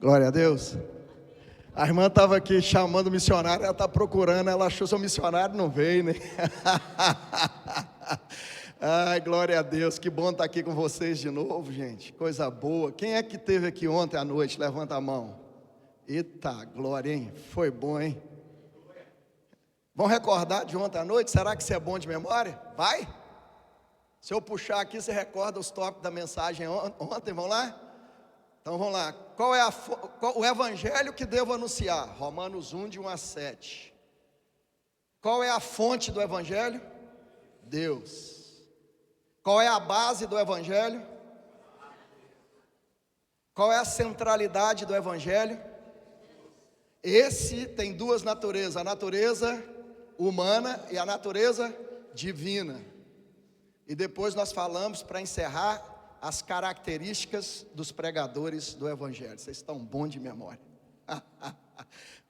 Glória a Deus. A irmã estava aqui chamando o missionário, ela está procurando, ela achou seu missionário, não veio, né? Ai, glória a Deus, que bom estar aqui com vocês de novo, gente, coisa boa. Quem é que esteve aqui ontem à noite? Levanta a mão. Eita, glória, hein? Foi bom, hein? Vão recordar de ontem à noite? Será que você é bom de memória? Vai? Se eu puxar aqui, você recorda os tópicos da mensagem ontem, vamos lá? Então vamos lá, qual é o evangelho que devo anunciar? Romanos 1, de 1 a 7. Qual é a fonte do evangelho? Deus. Qual é a base do evangelho? Qual é a centralidade do evangelho? Esse tem duas naturezas, a natureza humana e a natureza divina. E depois nós falamos, para encerrar, as características dos pregadores do evangelho. Vocês estão bons de memória.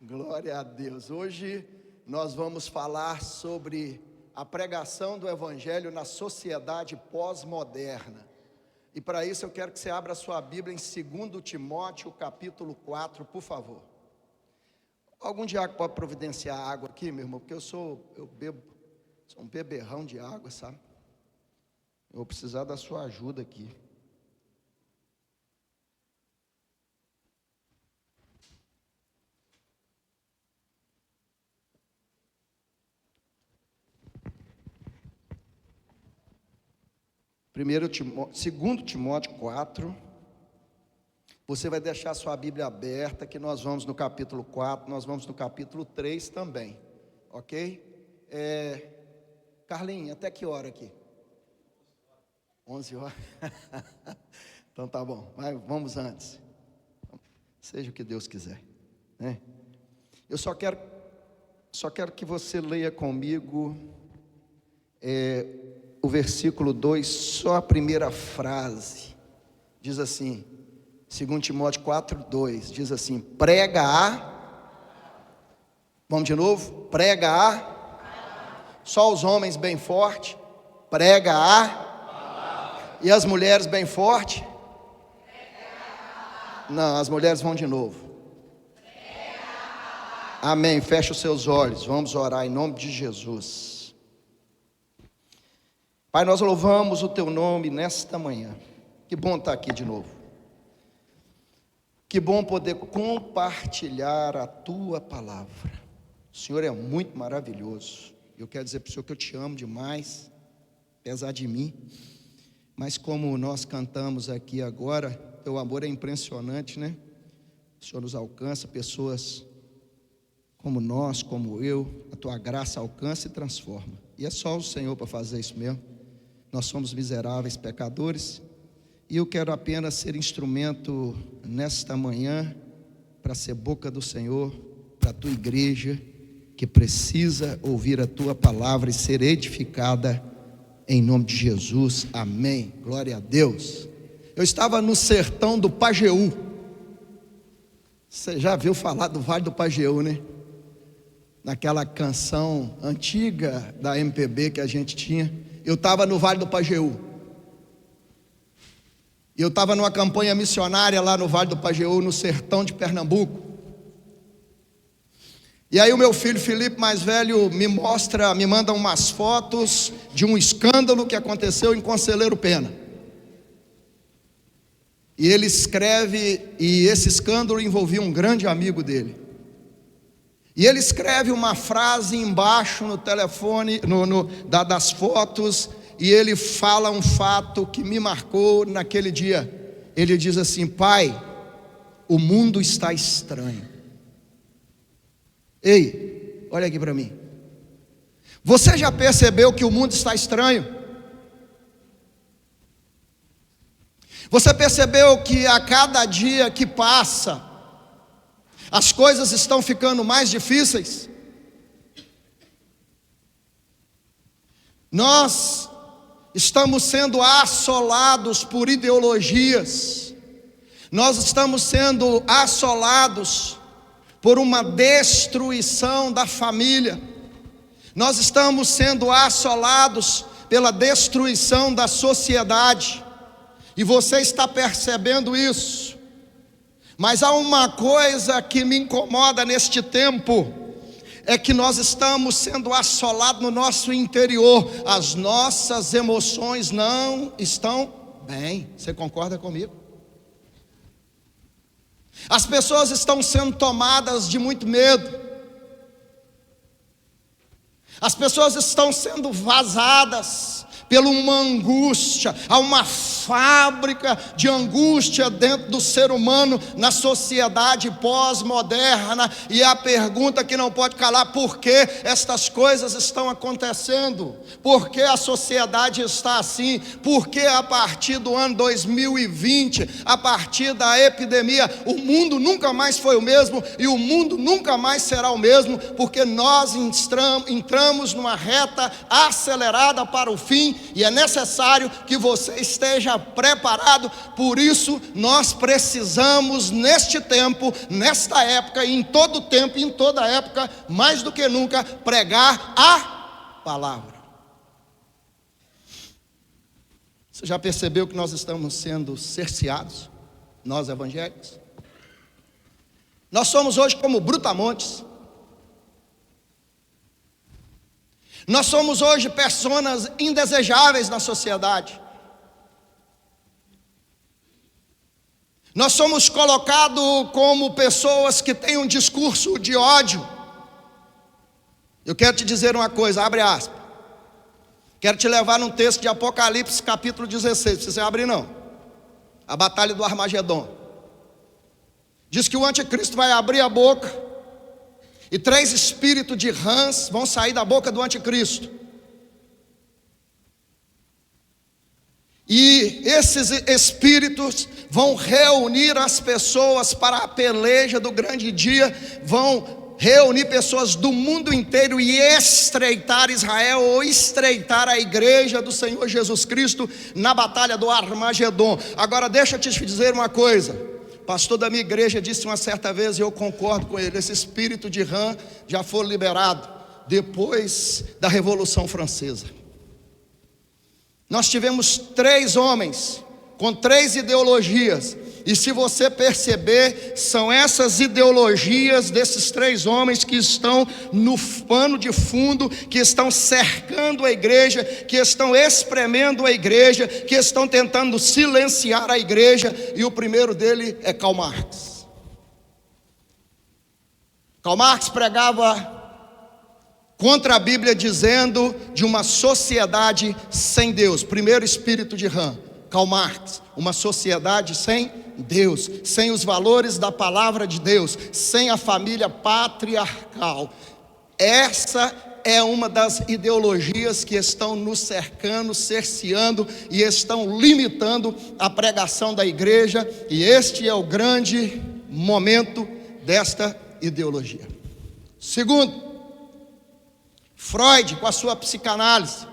Glória a Deus. Hoje nós vamos falar sobre a pregação do evangelho na sociedade pós-moderna. E para isso eu quero que você abra a sua Bíblia em 2 Timóteo, capítulo 4, por favor. Algum diácono pode providenciar água aqui, meu irmão? Porque eu sou um beberrão de água, sabe? Eu vou precisar da sua ajuda aqui. Segundo Timóteo 4, você vai deixar a sua Bíblia aberta, que nós vamos no capítulo 4, nós vamos no capítulo 3 também, ok? Carlinhos, até que hora aqui? 11 horas? Então tá bom, mas vamos antes, seja o que Deus quiser, né? Eu só quero que você leia comigo, o versículo 2, só a primeira frase, diz assim, 2 Timóteo 4, 2, diz assim, vamos de novo, só os homens bem forte, e as mulheres bem forte, não, as mulheres vão de novo, amém, fecha os seus olhos, vamos orar em nome de Jesus. Pai, nós louvamos o Teu nome nesta manhã. Que bom estar aqui de novo. Que bom poder compartilhar a Tua palavra. O Senhor é muito maravilhoso. Eu quero dizer para o Senhor que eu te amo demais, apesar de mim. Mas como nós cantamos aqui agora, Teu amor é impressionante, né? O Senhor nos alcança, pessoas como nós, como eu. A Tua graça alcança e transforma. E é só o Senhor para fazer isso mesmo. Nós somos miseráveis pecadores, e eu quero apenas ser instrumento nesta manhã, para ser boca do Senhor, para a tua igreja, que precisa ouvir a tua palavra e ser edificada, em nome de Jesus, amém, glória a Deus. Eu estava no sertão do Pajeú, você já viu falar do Vale do Pajeú, né? Naquela canção antiga da MPB que a gente tinha. Eu estava no Vale do Pajeú. Eu estava numa campanha missionária lá no Vale do Pajeú, no sertão de Pernambuco. E aí o meu filho Felipe, mais velho, me manda umas fotos de um escândalo que aconteceu em Conselheiro Pena. E ele escreve, e esse escândalo envolvia um grande amigo dele. E ele escreve uma frase embaixo no telefone, das fotos, e ele fala um fato que me marcou naquele dia. Ele diz assim: pai, o mundo está estranho. Ei, olha aqui para mim. Você já percebeu que o mundo está estranho? Você percebeu que a cada dia que passa, as coisas estão ficando mais difíceis? Nós estamos sendo assolados por ideologias, nós estamos sendo assolados por uma destruição da família, nós estamos sendo assolados pela destruição da sociedade, e você está percebendo isso. Mas há uma coisa que me incomoda neste tempo, é que nós estamos sendo assolados no nosso interior. As nossas emoções não estão bem. Você concorda comigo? As pessoas estão sendo tomadas de muito medo. As pessoas estão sendo vazadas pela uma angústia. Há uma fábrica de angústia dentro do ser humano na sociedade pós-moderna. E a pergunta que não pode calar: por que estas coisas estão acontecendo? Por que a sociedade está assim? Por que a partir do ano 2020, a partir da epidemia, o mundo nunca mais foi o mesmo e o mundo nunca mais será o mesmo? Porque nós entramos numa reta acelerada para o fim, e é necessário que você esteja preparado. Por isso nós precisamos, neste tempo, nesta época, e em todo tempo e em toda época, mais do que nunca, pregar a palavra. Você já percebeu que nós estamos sendo cerceados, nós evangélicos? Nós somos hoje como brutamontes. Nós somos hoje pessoas indesejáveis na sociedade. Nós somos colocados como pessoas que têm um discurso de ódio. Eu quero te dizer uma coisa, abre aspas. Quero te levar num texto de Apocalipse, capítulo 16, não precisa abrir não. A batalha do Armagedon. Diz que o anticristo vai abrir a boca, e 3 espíritos de rãs vão sair da boca do anticristo. E esses espíritos vão reunir as pessoas para a peleja do grande dia. Vão reunir pessoas do mundo inteiro e estreitar Israel, ou estreitar a igreja do Senhor Jesus Cristo na batalha do Armagedon. Agora deixa eu te dizer uma coisa. Pastor da minha igreja disse uma certa vez, e eu concordo com ele: esse espírito de rã já foi liberado depois da Revolução Francesa. Nós tivemos 3 homens com 3 ideologias, e se você perceber, são essas ideologias desses 3 homens que estão no pano de fundo, que estão cercando a igreja, que estão espremendo a igreja, que estão tentando silenciar a igreja. E o primeiro dele é Karl Marx. Karl Marx pregava contra a Bíblia, dizendo de uma sociedade sem Deus. Primeiro espírito de rã, Karl Marx. Uma sociedade sem Deus, sem os valores da palavra de Deus, sem a família patriarcal. Essa é uma das ideologias que estão nos cercando, cerceando e estão limitando a pregação da igreja. E este é o grande momento desta ideologia. Segundo, Freud, com a sua psicanálise.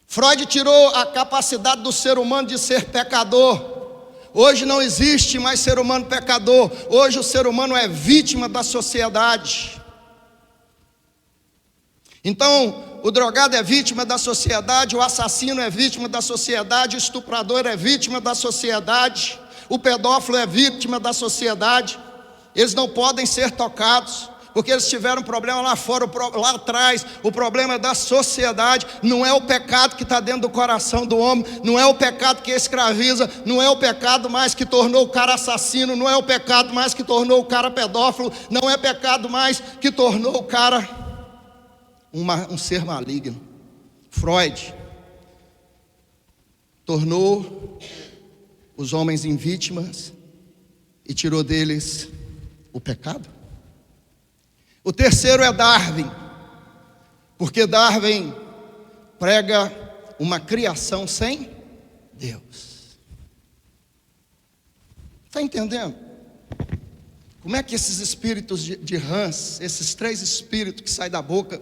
Freud tirou a capacidade do ser humano de ser pecador. Hoje não existe mais ser humano pecador. Hoje o ser humano é vítima da sociedade. Então, o drogado é vítima da sociedade, o assassino é vítima da sociedade, o estuprador é vítima da sociedade, o pedófilo é vítima da sociedade. Eles não podem ser tocados, porque eles tiveram um problema lá fora, lá atrás. O problema é da sociedade. Não é o pecado que está dentro do coração do homem, não é o pecado que escraviza, não é o pecado mais que tornou o cara assassino, não é o pecado mais que tornou o cara pedófilo, não é pecado mais que tornou o cara um ser maligno. Freud tornou os homens em vítimas e tirou deles o pecado. O terceiro é Darwin, porque Darwin prega uma criação sem Deus. Está entendendo? Como é que esses espíritos de rãs, esses 3 espíritos que saem da boca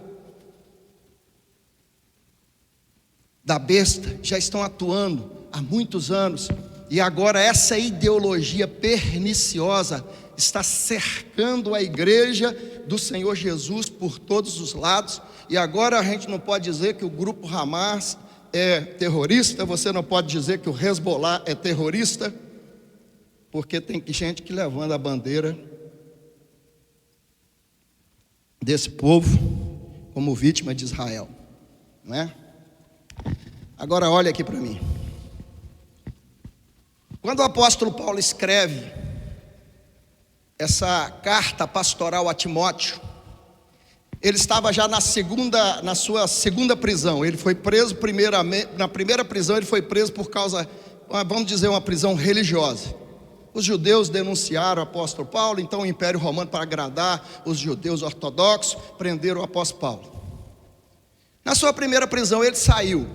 da besta, já estão atuando há muitos anos, e agora essa ideologia perniciosa está cercando a igreja do Senhor Jesus por todos os lados. E agora a gente não pode dizer que o grupo Hamas é terrorista, você não pode dizer que o Hezbollah é terrorista, porque tem gente que levanta a bandeira desse povo como vítima de Israel, não é? Agora olha aqui para mim. Quando o apóstolo Paulo escreve essa carta pastoral a Timóteo, ele estava já na sua segunda prisão. Ele foi preso na primeira prisão, ele foi preso por causa, vamos dizer, uma prisão religiosa. Os judeus denunciaram o apóstolo Paulo, então o Império Romano, para agradar os judeus ortodoxos, prenderam o apóstolo Paulo. Na sua primeira prisão ele saiu.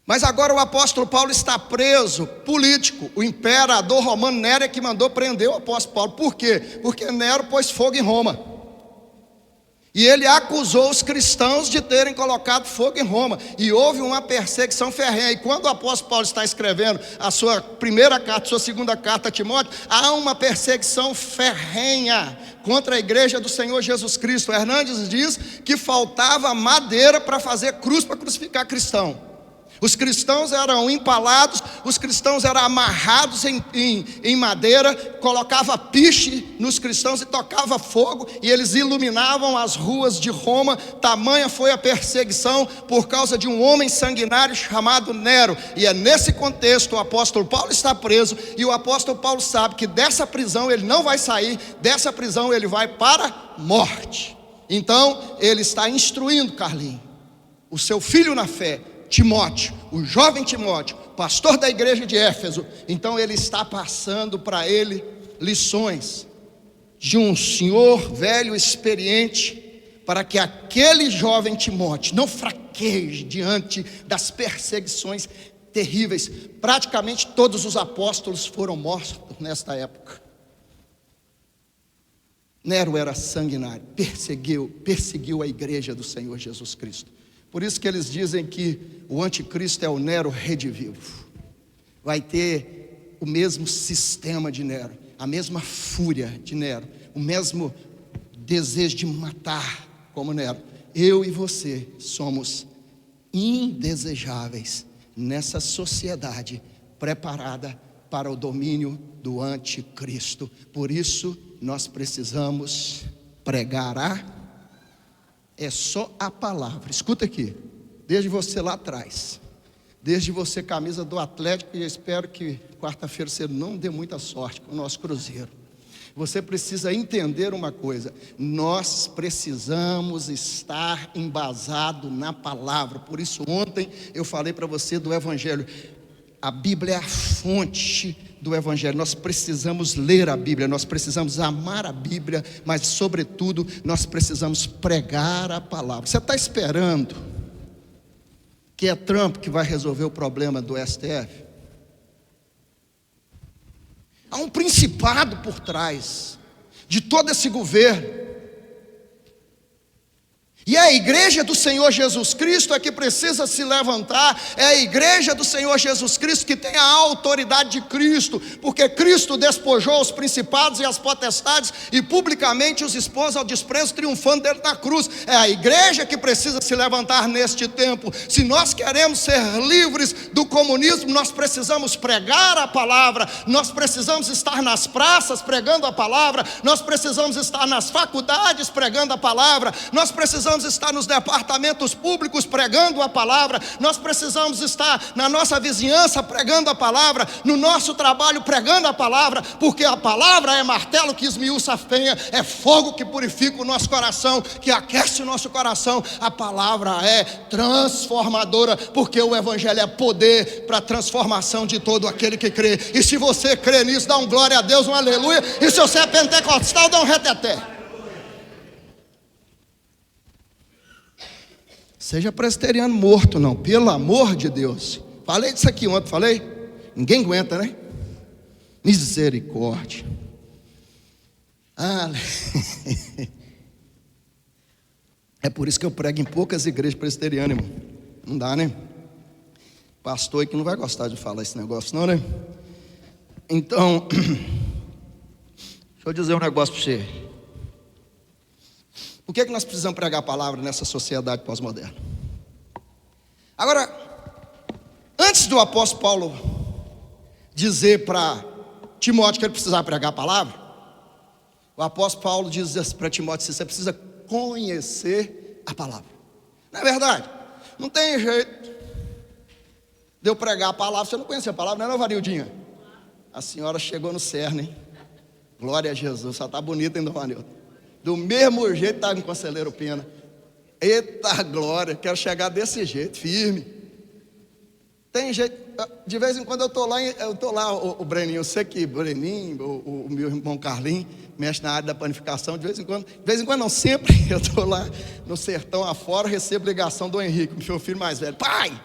Mas agora o apóstolo Paulo está preso, político. O imperador romano Nero é que mandou prender o apóstolo Paulo. Por quê? Porque Nero pôs fogo em Roma. E ele acusou os cristãos de terem colocado fogo em Roma. E houve uma perseguição ferrenha. E quando o apóstolo Paulo está escrevendo a sua primeira carta, sua segunda carta a Timóteo, há uma perseguição ferrenha contra a igreja do Senhor Jesus Cristo. O Hernandes diz que faltava madeira para fazer cruz para crucificar cristão. Os cristãos eram empalados, os cristãos eram amarrados em madeira, colocava piche nos cristãos e tocava fogo, e eles iluminavam as ruas de Roma. Tamanha foi a perseguição por causa de um homem sanguinário chamado Nero. E é nesse contexto o apóstolo Paulo está preso, e o apóstolo Paulo sabe que dessa prisão ele não vai sair, dessa prisão ele vai para a morte. Então ele está instruindo, Carlinhos, o seu filho na fé, Timóteo, o jovem Timóteo, pastor da igreja de Éfeso. Então ele está passando para ele lições de um senhor velho experiente, para que aquele jovem Timóteo não fraqueje diante das perseguições terríveis. Praticamente todos os apóstolos foram mortos nesta época. Nero era sanguinário, perseguiu a igreja do Senhor Jesus Cristo. Por isso que eles dizem que o anticristo é o Nero redivivo. Vai ter o mesmo sistema de Nero, a mesma fúria de Nero, o mesmo desejo de matar como Nero. Eu e você somos indesejáveis nessa sociedade preparada para o domínio do anticristo. Por isso nós precisamos pregar é só a palavra. Escuta aqui, desde você lá atrás, desde você camisa do Atlético, e eu espero que quarta-feira você não dê muita sorte com o nosso Cruzeiro. Você precisa entender uma coisa: nós precisamos estar embasado na palavra. Por isso ontem eu falei para você do Evangelho. A Bíblia é a fonte do Evangelho. Nós precisamos ler a Bíblia, nós precisamos amar a Bíblia, mas sobretudo nós precisamos pregar a palavra. Você está esperando que é Trump que vai resolver o problema do STF? Há um principado por trás de todo esse governo. E é a igreja do Senhor Jesus Cristo é que precisa se levantar. É a igreja do Senhor Jesus Cristo que tem a autoridade de Cristo, porque Cristo despojou os principados e as potestades e publicamente os expôs ao desprezo, triunfando dele na cruz. É a igreja que precisa se levantar neste tempo. Se nós queremos ser livres do comunismo, nós precisamos pregar a palavra, nós precisamos estar nas praças pregando a palavra, nós precisamos estar nas faculdades pregando a palavra, nós precisamos estar nos departamentos públicos pregando a palavra, nós precisamos estar na nossa vizinhança pregando a palavra, no nosso trabalho pregando a palavra, porque a palavra é martelo que esmiuça a penha, é fogo que purifica o nosso coração, que aquece o nosso coração. A palavra é transformadora, porque o Evangelho é poder para a transformação de todo aquele que crê. E se você crê nisso, dá um glória a Deus, um aleluia. E se você é pentecostal, dá um reteté. Seja presbiteriano morto, não, pelo amor de Deus. Falei disso aqui ontem, falei? Ninguém aguenta, né? Misericórdia. É por isso que eu prego em poucas igrejas presbiterianas, irmão. Não dá, né? Pastor aí que não vai gostar de falar esse negócio, não, né? Então, deixa eu dizer um negócio para você. Por que nós precisamos pregar a palavra nessa sociedade pós-moderna? Agora, antes do apóstolo Paulo dizer para Timóteo que ele precisava pregar a palavra, o apóstolo Paulo diz para Timóteo: você precisa conhecer a palavra. Não é verdade? Não tem jeito de eu pregar a palavra se eu não conhecer a palavra, não é, Varildinha? A senhora chegou no cerne, hein? Glória a Jesus, só está bonita, hein, dona Nilton? Do mesmo jeito está com o conselheiro Pena. Eita glória, quero chegar desse jeito, firme. Tem jeito, de vez em quando eu estou lá, o Breninho, eu sei que o Breninho, o meu irmão Carlinhos, mexe na área da panificação, de vez em quando não, sempre eu estou lá no sertão afora, recebo ligação do Henrique, meu filho mais velho: pai,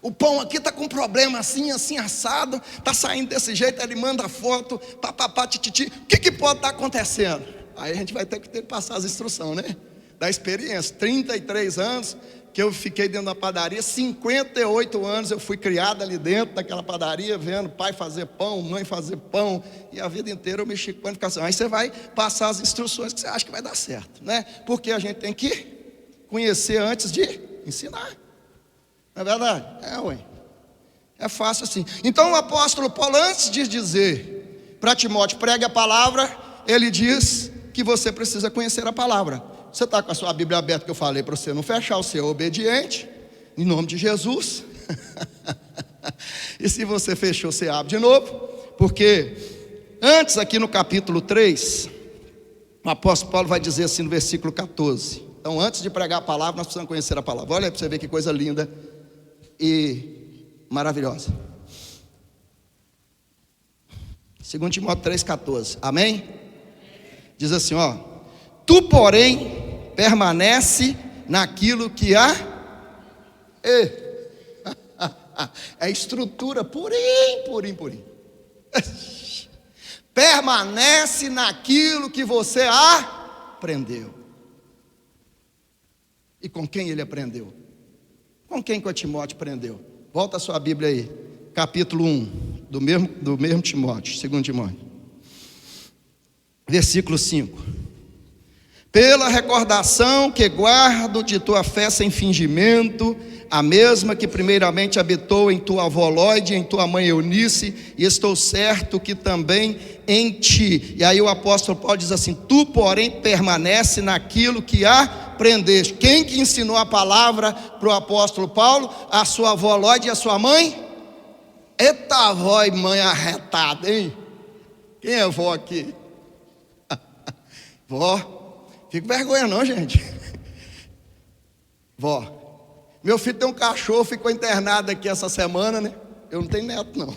o pão aqui está com problema assim, assim, assado, está saindo desse jeito. Ele manda foto, papapá, tititi, o que pode estar acontecendo? Aí a gente vai ter que passar as instruções, né? Da experiência, 33 anos que eu fiquei dentro da padaria, 58 anos eu fui criado ali dentro daquela padaria, vendo pai fazer pão, mãe fazer pão, e a vida inteira eu mexi com panificação. Aí você vai passar as instruções que você acha que vai dar certo, né? Porque a gente tem que conhecer antes de ensinar. Não é verdade? Ué. É fácil assim. Então o apóstolo Paulo, antes de dizer para Timóteo: pregue a palavra, ele diz que você precisa conhecer a palavra. Você está com a sua Bíblia aberta, que eu falei para você não fechar, o seu obediente, em nome de Jesus. E se você fechou, você abre de novo, porque antes, aqui no capítulo 3, o apóstolo Paulo vai dizer assim no versículo 14. Então, antes de pregar a palavra, nós precisamos conhecer a palavra. Olha aí para você ver que coisa linda e maravilhosa. 2 Timóteo 3,14, amém? Diz assim, ó: tu, porém, permanece naquilo que há. É estrutura purinho. Permanece naquilo que você aprendeu. E com quem ele aprendeu? Com quem que o Timóteo aprendeu? Volta a sua Bíblia aí, capítulo 1 do mesmo Timóteo, 2 Timóteo, versículo 5. Pela recordação que guardo de tua fé sem fingimento, a mesma que primeiramente habitou em tua avó Lóide e em tua mãe Eunice, e estou certo que também em ti. E aí o apóstolo Paulo diz assim: tu, porém, permanece naquilo que aprendeste. Quem que ensinou a palavra para o apóstolo Paulo? A sua avó Lóide e a sua mãe? Eita, avó e mãe arretada, hein? Quem é vó aqui? Vó. Fico vergonha não, gente. Vó, meu filho tem um cachorro, ficou internado aqui essa semana, né? Eu não tenho neto não.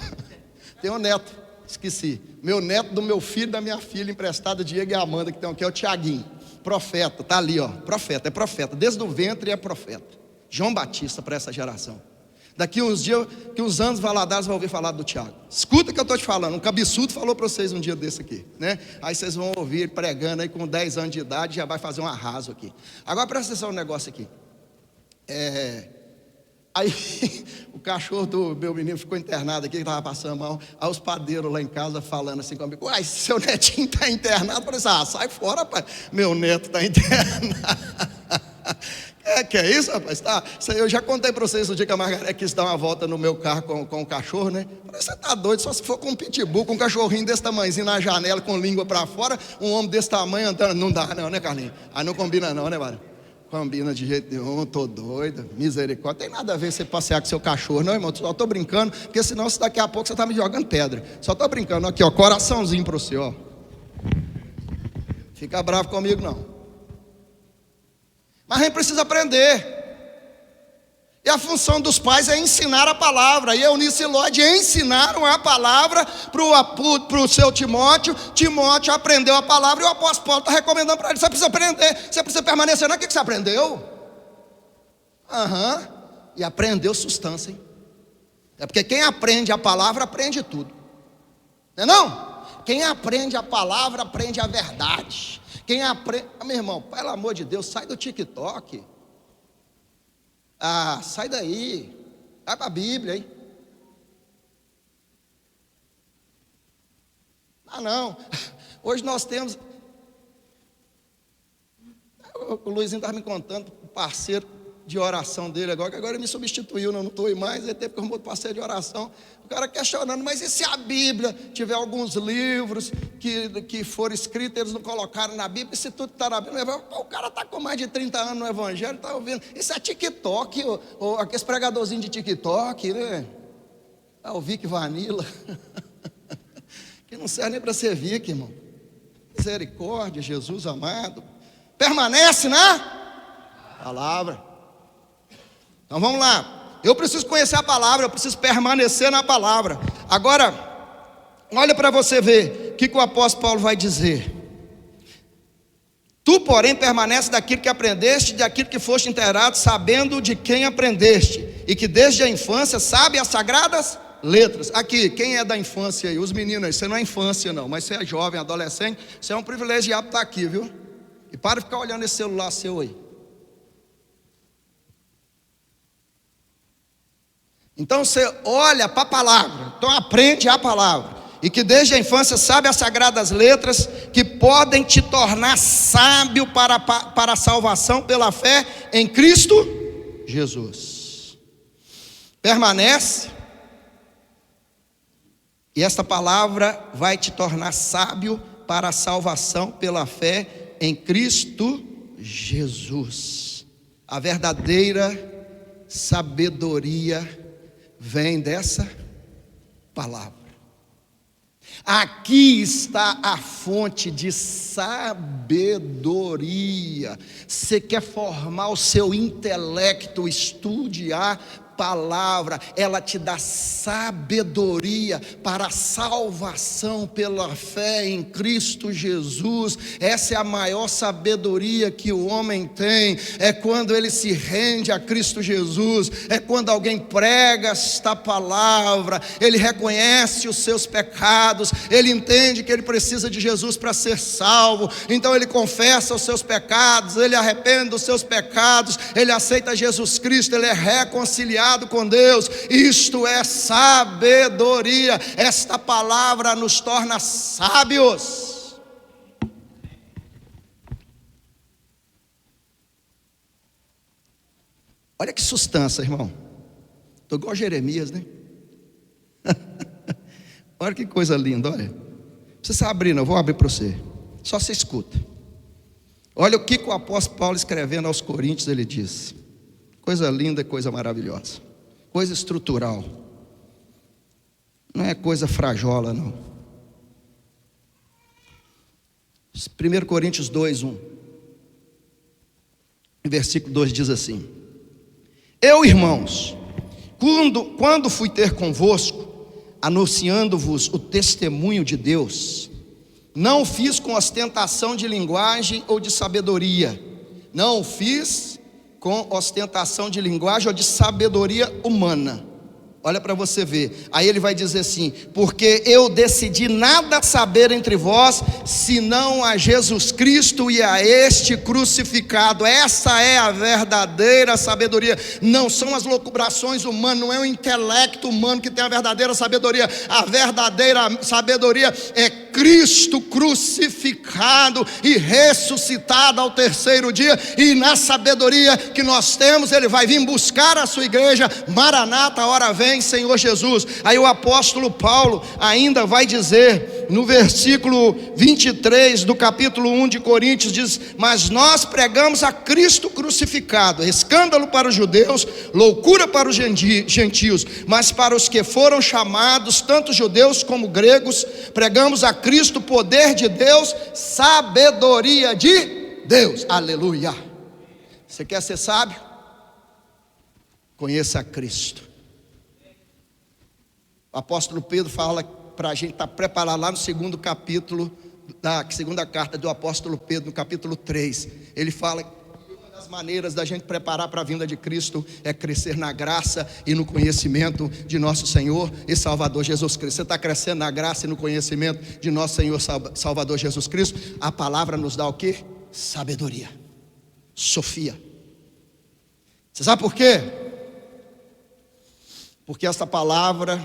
Tenho um neto, esqueci. Meu neto do meu filho, da minha filha, emprestado, Diego e Amanda, que estão aqui, é o Tiaguinho. Profeta, tá ali, ó. Profeta, é profeta. Desde o ventre é profeta. João Batista para essa geração. Daqui uns dias, que uns anos, Valadares vai ouvir falar do Tiago. Escuta o que eu estou te falando. Um cabeçudo falou para vocês um dia desse aqui, né? Aí vocês vão ouvir pregando aí com 10 anos de idade, já vai fazer um arraso aqui. Agora presta atenção no negócio aqui. Aí o cachorro do meu menino ficou internado aqui, que estava passando mal. Aí os padeiros lá em casa falando assim comigo: uai, seu netinho está internado. Eu falei assim: sai fora, pai. Meu neto está internado. Que é isso, rapaz? Tá, eu já contei para vocês o dia que a Margareth quis dar uma volta no meu carro com o cachorro, né? Você tá doido, só se for com um pitbull, com um cachorrinho desse tamanhozinho na janela, com língua para fora, um homem desse tamanho andando. Não dá não, né, Carlinhos? Aí não combina não, né, Mário? Combina de jeito nenhum, tô doido, misericórdia. Tem nada a ver você passear com seu cachorro, não, irmão. Só tô brincando, porque senão daqui a pouco você tá me jogando pedra. Só tô brincando. Aqui, ó, coraçãozinho para você, ó. Fica bravo comigo não. Mas a gente precisa aprender. E a função dos pais é ensinar a palavra. E Eunice e Lóide ensinaram a palavra para o seu Timóteo. Timóteo aprendeu a palavra e o apóstolo Paulo está recomendando para ele: você precisa aprender, você precisa permanecer. Não é o que você aprendeu? E aprendeu substância, hein? É porque quem aprende a palavra aprende tudo. Não é não? Quem aprende a palavra aprende a verdade. Quem aprende... meu irmão, pelo amor de Deus, sai do TikTok. Sai daí. Vai para a Bíblia, hein? Não. Hoje nós temos... O Luizinho estava me contando, o parceiro de oração dele agora, que agora ele me substituiu, não estou mais, ele teve que arrumar outro parceiro de oração. O cara questionando, mas e se a Bíblia tiver alguns livros que foram escritos, eles não colocaram na Bíblia, e se tudo está na Bíblia, o cara está com mais de 30 anos no Evangelho, está ouvindo, isso é TikTok, ou aqueles pregadorzinhos de TikTok, né? O Vic Vanilla, que não serve nem para ser Vic, irmão. Misericórdia, Jesus amado, permanece na palavra. Então vamos lá, eu preciso conhecer a palavra, eu preciso permanecer na palavra. Agora, olha para você ver o que o apóstolo Paulo vai dizer. Tu, porém, permanece daquilo que aprendeste, daquilo que foste inteirado, sabendo de quem aprendeste, e que desde a infância sabe as sagradas letras. Aqui, quem é da infância aí? Os meninos aí, você não é infância não, mas você é jovem, adolescente, você é um privilegiado estar aqui, viu? E para de ficar olhando esse celular seu aí. Então você olha para a palavra, então aprende a palavra, e que desde a infância sabe as sagradas letras, que podem te tornar sábio para a salvação pela fé em Cristo Jesus. Permanece. E esta palavra vai te tornar sábio para a salvação pela fé em Cristo Jesus. A verdadeira sabedoria vem dessa palavra. Aqui está a fonte de sabedoria. Você quer formar o seu intelecto, estude a palavra, ela te dá sabedoria para a salvação pela fé em Cristo Jesus. Essa é a maior sabedoria que o homem tem, é quando ele se rende a Cristo Jesus, é quando alguém prega esta palavra, ele reconhece os seus pecados, ele entende que ele precisa de Jesus para ser salvo, então ele confessa os seus pecados, ele arrepende dos seus pecados, ele aceita Jesus Cristo, ele é reconciliado com Deus. Isto é sabedoria. Esta palavra nos torna sábios. Olha que sustância, irmão. Estou igual a Jeremias, né? Olha que coisa linda, olha. Não precisa abrir, não, eu vou abrir para você. Só você escuta. Olha o que o apóstolo Paulo escrevendo aos Coríntios, ele disse. Coisa linda, coisa maravilhosa, coisa estrutural, não é coisa frajola não. 1 Coríntios 2:1, versículo 2 diz assim: eu, irmãos, quando fui ter convosco, anunciando-vos o testemunho de Deus, não o fiz com ostentação de linguagem ou de sabedoria, não o fiz com ostentação de linguagem ou de sabedoria humana. Olha para você ver. Aí ele vai dizer assim: porque eu decidi nada saber entre vós, senão a Jesus Cristo e a este crucificado. Essa é a verdadeira sabedoria. Não são as locubrações humanas, não é o intelecto humano que tem a verdadeira sabedoria. A verdadeira sabedoria é Cristo crucificado e ressuscitado ao terceiro dia. E na sabedoria que nós temos, ele vai vir buscar a sua igreja. Maranata, hora vem, Senhor Jesus. Aí o apóstolo Paulo ainda vai dizer no versículo 23 do capítulo 1 de Coríntios, diz: mas nós pregamos a Cristo crucificado, escândalo para os judeus, loucura para os gentios, mas para os que foram chamados, tanto judeus como gregos, pregamos a Cristo, poder de Deus, sabedoria de Deus. Aleluia. Você quer ser sábio? Conheça a Cristo. O apóstolo Pedro fala para a gente estar preparado lá no segundo capítulo, da segunda carta do apóstolo Pedro, no capítulo 3. Ele fala que uma das maneiras da gente preparar para a vinda de Cristo é crescer na graça e no conhecimento de nosso Senhor e Salvador Jesus Cristo. Você está crescendo na graça e no conhecimento de nosso Senhor Salvador Jesus Cristo? A palavra nos dá o quê? Sabedoria, sofia. Você sabe por quê? Porque essa palavra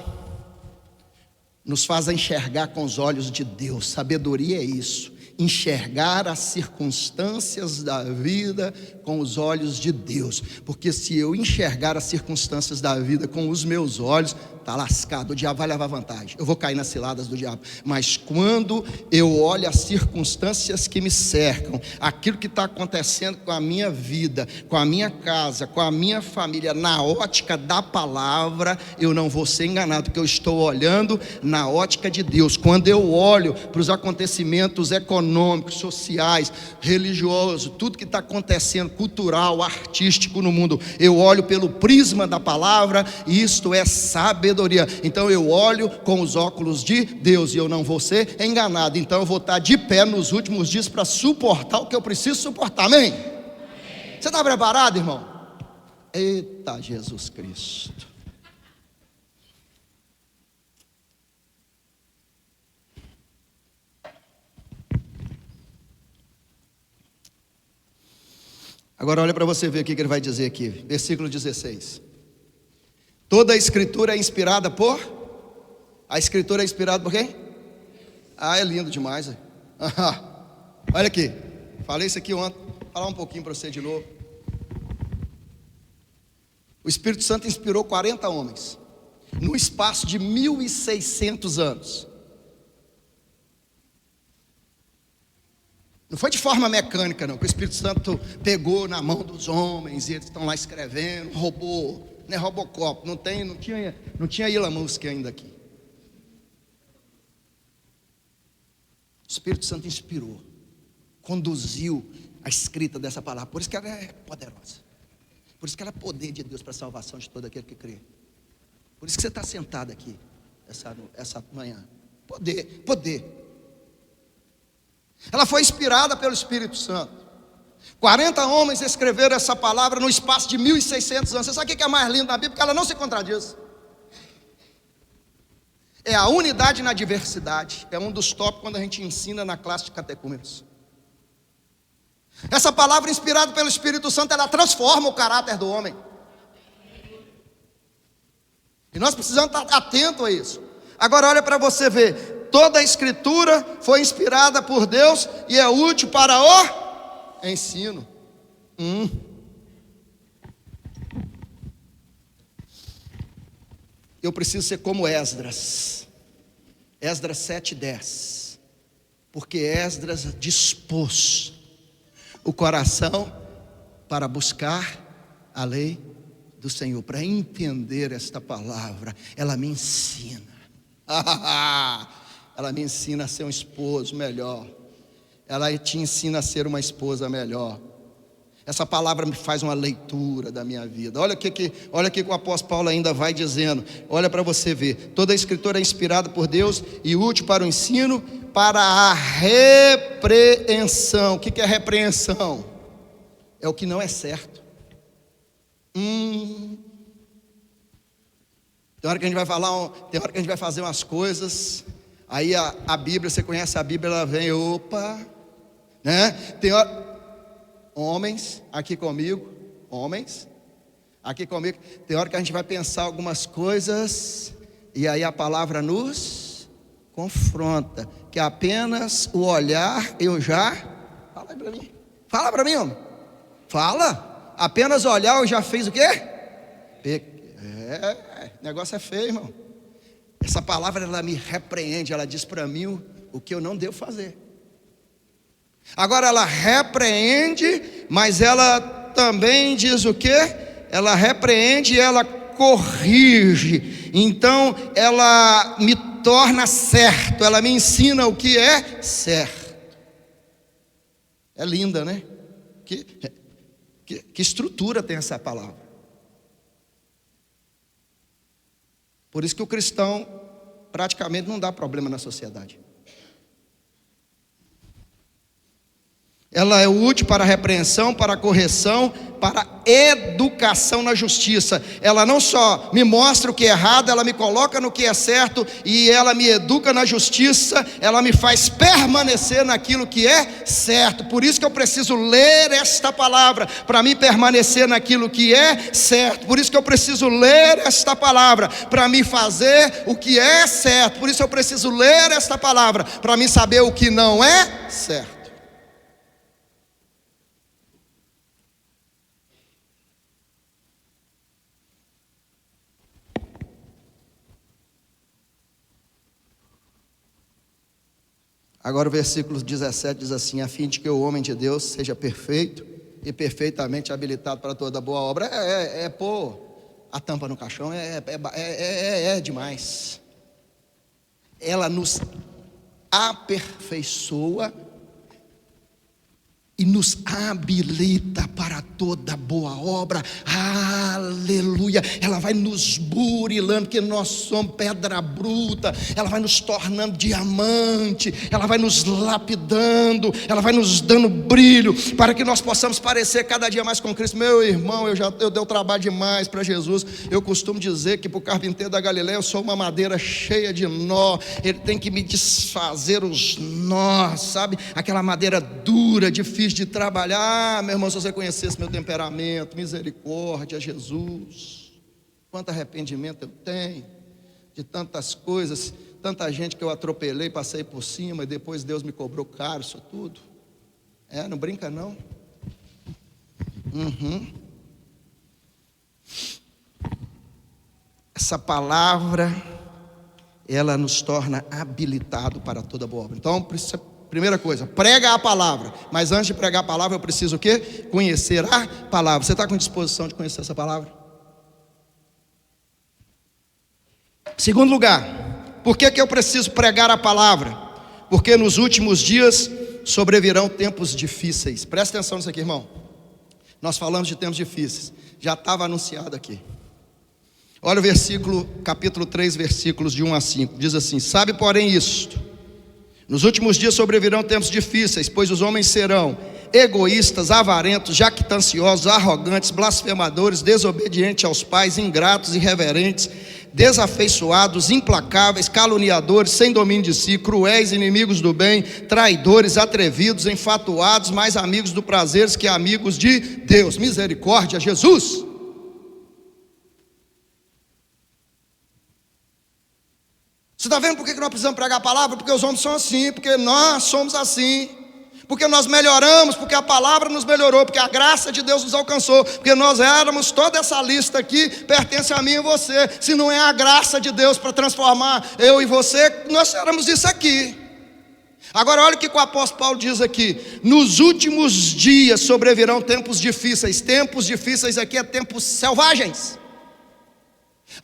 nos faz enxergar com os olhos de Deus. Sabedoria é isso, enxergar as circunstâncias da vida com os olhos de Deus, porque se eu enxergar as circunstâncias da vida com os meus olhos, está lascado, o diabo vai levar vantagem, eu vou cair nas ciladas do diabo. Mas quando eu olho as circunstâncias que me cercam, aquilo que está acontecendo com a minha vida, com a minha casa, com a minha família, na ótica da palavra, eu não vou ser enganado, porque eu estou olhando na ótica de Deus. Quando eu olho para os acontecimentos econômicos, sociais, religiosos, tudo que está acontecendo, cultural, artístico no mundo, eu olho pelo prisma da palavra, e isto é sabedoria. Então eu olho com os óculos de Deus, e eu não vou ser enganado. Então eu vou estar de pé nos últimos dias para suportar o que eu preciso suportar. Amém? Você está preparado, irmão? Eita Jesus Cristo. Agora olha para você ver o que ele vai dizer aqui, versículo 16. Toda a escritura é inspirada por? A escritura é inspirada por quem? Ah, é lindo demais. Olha aqui, falei isso aqui ontem, vou falar um pouquinho para você de novo. O Espírito Santo inspirou 40 homens, no espaço de 1.600 anos. Não foi de forma mecânica não, que o Espírito Santo pegou na mão dos homens, e eles estão lá escrevendo, robô, não é Robocop, não tinha Elon Musk ainda aqui. O Espírito Santo inspirou, conduziu a escrita dessa palavra, por isso que ela é poderosa, por isso que ela é poder de Deus para a salvação de todo aquele que crê. Por isso que você está sentado aqui essa manhã. Poder. Ela foi inspirada pelo Espírito Santo. 40 homens escreveram essa palavra no espaço de 1.600 anos. Você sabe o que é mais lindo na Bíblia? Porque ela não se contradiz. É a unidade na diversidade. É um dos tópicos quando a gente ensina na classe de catecúmenos. Essa palavra inspirada pelo Espírito Santo, ela transforma o caráter do homem. E nós precisamos estar atentos a isso. Agora olha para você ver. Toda a escritura foi inspirada por Deus e é útil para o ensino. Eu preciso ser como Esdras. Esdras 7:10. Porque Esdras dispôs o coração para buscar a lei do Senhor, para entender esta palavra. Ela me ensina. Ela me ensina a ser um esposo melhor. Ela te ensina a ser uma esposa melhor. Essa palavra me faz uma leitura da minha vida. Olha o que o apóstolo Paulo ainda vai dizendo. Olha para você ver. Toda a escritura é inspirada por Deus e útil para o ensino, para a repreensão. O que é repreensão? É o que não é certo. Tem hora que a gente vai falar, tem hora que a gente vai fazer umas coisas. Aí a Bíblia, você conhece a Bíblia, ela vem, opa, né? Tem hora, homens aqui comigo, tem hora que a gente vai pensar algumas coisas, e aí a palavra nos confronta, que apenas o olhar eu já, fala para mim, homem, fala, apenas olhar eu já fiz o quê? O negócio é feio, irmão. Essa palavra ela me repreende, ela diz para mim o que eu não devo fazer. Agora ela repreende, mas ela também diz o quê? Ela repreende e ela corrige. Então ela me torna certo, ela me ensina o que é certo. É linda, né? Que estrutura tem essa palavra. Por isso que o cristão praticamente não dá problema na sociedade. Ela é útil para a repreensão, para a correção, para a educação na justiça. Ela não só me mostra o que é errado, ela me coloca no que é certo, e ela me educa na justiça, ela me faz permanecer naquilo que é certo. Por isso que eu preciso ler esta palavra, para me permanecer naquilo que é certo. Por isso que eu preciso ler esta palavra, para me fazer o que é certo. Por isso eu preciso ler esta palavra, para me saber o que não é certo. Agora o versículo 17 diz assim: a fim de que o homem de Deus seja perfeito e perfeitamente habilitado para toda boa obra. É pôr a tampa no caixão, é demais. Ela nos aperfeiçoa e nos habilita para toda boa obra. Aleluia. Ela vai nos burilando, porque nós somos pedra bruta. Ela vai nos tornando diamante. Ela vai nos lapidando. Ela vai nos dando brilho, para que nós possamos parecer cada dia mais com Cristo. Meu irmão, eu dei trabalho demais para Jesus. Eu costumo dizer que para o carpinteiro da Galileia eu sou uma madeira cheia de nó. Ele tem que me desfazer os nós, sabe? Aquela madeira dura, difícil de trabalhar. Meu irmão, se você conhecesse meu temperamento, misericórdia, Jesus, quanto arrependimento eu tenho de tantas coisas, tanta gente que eu atropelei, passei por cima, e depois Deus me cobrou caro isso tudo. Não brinca não. Essa palavra, ela nos torna habilitado para toda boa obra. Então, primeira coisa, prega a palavra. Mas antes de pregar a palavra, eu preciso o quê? Conhecer a palavra. Você está com disposição de conhecer essa palavra? Segundo lugar, por que eu preciso pregar a palavra? Porque nos últimos dias sobrevirão tempos difíceis. Presta atenção nisso aqui, irmão. Nós falamos de tempos difíceis, já estava anunciado aqui. Olha o versículo, capítulo 3, versículos de 1 a 5. Diz assim: sabe porém isto: nos últimos dias sobrevirão tempos difíceis, pois os homens serão egoístas, avarentos, jactanciosos, arrogantes, blasfemadores, desobedientes aos pais, ingratos, irreverentes, desafeiçoados, implacáveis, caluniadores, sem domínio de si, cruéis, inimigos do bem, traidores, atrevidos, enfatuados, mais amigos do prazer que amigos de Deus. Misericórdia, Jesus! Você está vendo por que nós precisamos pregar a palavra? Porque os homens são assim, porque nós somos assim, porque nós melhoramos, porque a palavra nos melhorou, porque a graça de Deus nos alcançou, porque nós éramos, toda essa lista aqui pertence a mim e você. Se não é a graça de Deus para transformar eu e você, nós éramos isso aqui. Agora olha o que o apóstolo Paulo diz aqui: nos últimos dias sobrevirão tempos difíceis. Tempos difíceis aqui é tempos selvagens.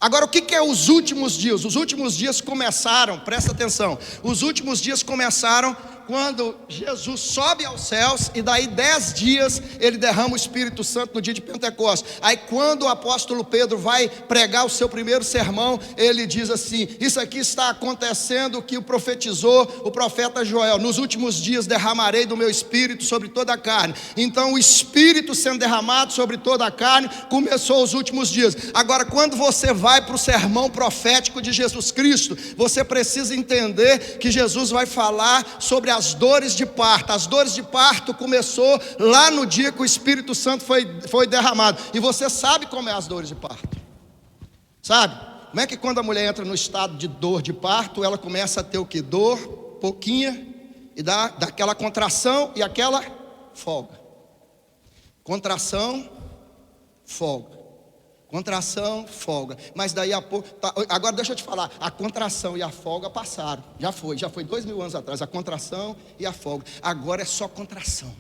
Agora o que é os últimos dias? Os últimos dias começaram, presta atenção, os últimos dias começaram quando Jesus sobe aos céus, e daí 10 dias ele derrama o Espírito Santo no dia de Pentecostes. Aí quando o apóstolo Pedro vai pregar o seu primeiro sermão, ele diz assim: isso aqui está acontecendo o que profetizou o profeta Joel: nos últimos dias derramarei do meu Espírito sobre toda a carne. Então o Espírito sendo derramado sobre toda a carne, começou os últimos dias. Agora quando você vai para o sermão profético de Jesus Cristo, você precisa entender que Jesus vai falar sobre as dores de parto. As dores de parto começou lá no dia que o Espírito Santo foi derramado. E você sabe como é as dores de parto? Sabe? Como é que quando a mulher entra no estado de dor de parto, ela começa a ter o que? Dor, pouquinha, e dá aquela contração e aquela folga. Contração, folga. Contração, folga. Mas daí a pouco, agora deixa eu te falar, a contração e a folga passaram. Já foi 2000 anos atrás, a contração e a folga. Agora é só contração.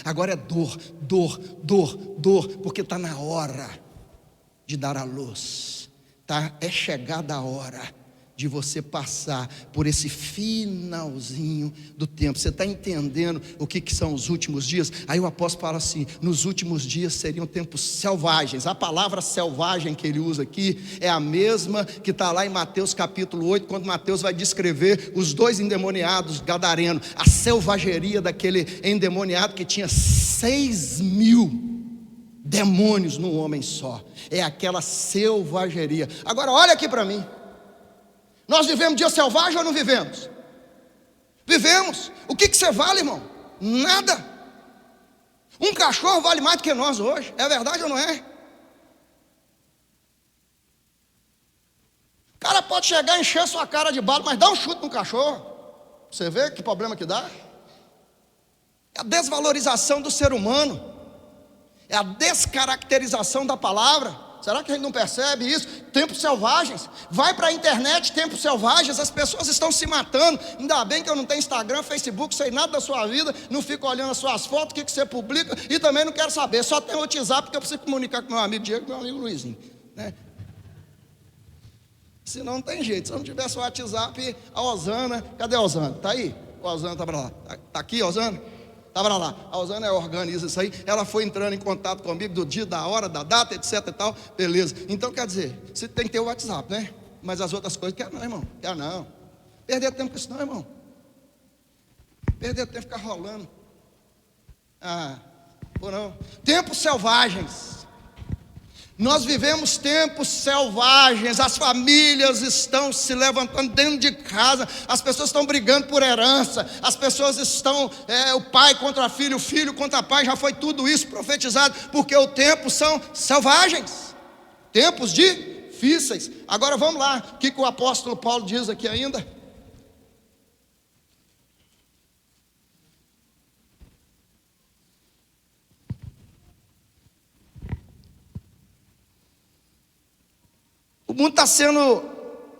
Agora é dor, porque está na hora de dar a luz. É chegada a hora. de você passar por esse finalzinho do tempo. Você está entendendo o que são os últimos dias? Aí o apóstolo fala assim: nos últimos dias seriam tempos selvagens. A palavra selvagem que ele usa aqui é a mesma que está lá em Mateus capítulo 8, quando Mateus vai descrever os dois endemoniados gadarenos, a selvageria daquele endemoniado que tinha 6.000 demônios num homem só. É aquela selvageria. Agora olha aqui para mim. Nós vivemos dia selvagem ou não vivemos? Vivemos. O que você vale, irmão? Nada. Um cachorro vale mais do que nós hoje. É verdade ou não é? O cara pode chegar e encher sua cara de bala, mas dá um chute no cachorro. Você vê que problema que dá? É a desvalorização do ser humano. É a descaracterização da palavra. Será que a gente não percebe isso? Tempos selvagens. Vai para a internet, tempos selvagens. As pessoas estão se matando. Ainda bem que eu não tenho Instagram, Facebook, sei nada da sua vida. Não fico olhando as suas fotos, o que você publica. E também não quero saber. Só tenho o WhatsApp, porque eu preciso comunicar com meu amigo Diego e meu amigo Luizinho, né? Senão não tem jeito. Se eu não tivesse o WhatsApp, a Osana, cadê a Osana? Está aí? A Osana está para lá. Está aqui, Osana? Estava lá, a Osana organiza isso aí. Ela foi entrando em contato comigo do dia, da hora, da data, etc e tal. Beleza. Então quer dizer, você tem que ter o WhatsApp, né? Mas as outras coisas, quer não, irmão. Quer não. Perder tempo com isso não, irmão. Perder tempo ficar rolando. Ou não. Tempos selvagens. Nós vivemos tempos selvagens, as famílias estão se levantando dentro de casa, as pessoas estão brigando por herança, as pessoas estão, o pai contra filho, o filho contra pai, já foi tudo isso profetizado, porque os tempos são selvagens, tempos difíceis. Agora vamos lá, o que o apóstolo Paulo diz aqui ainda? O mundo está sendo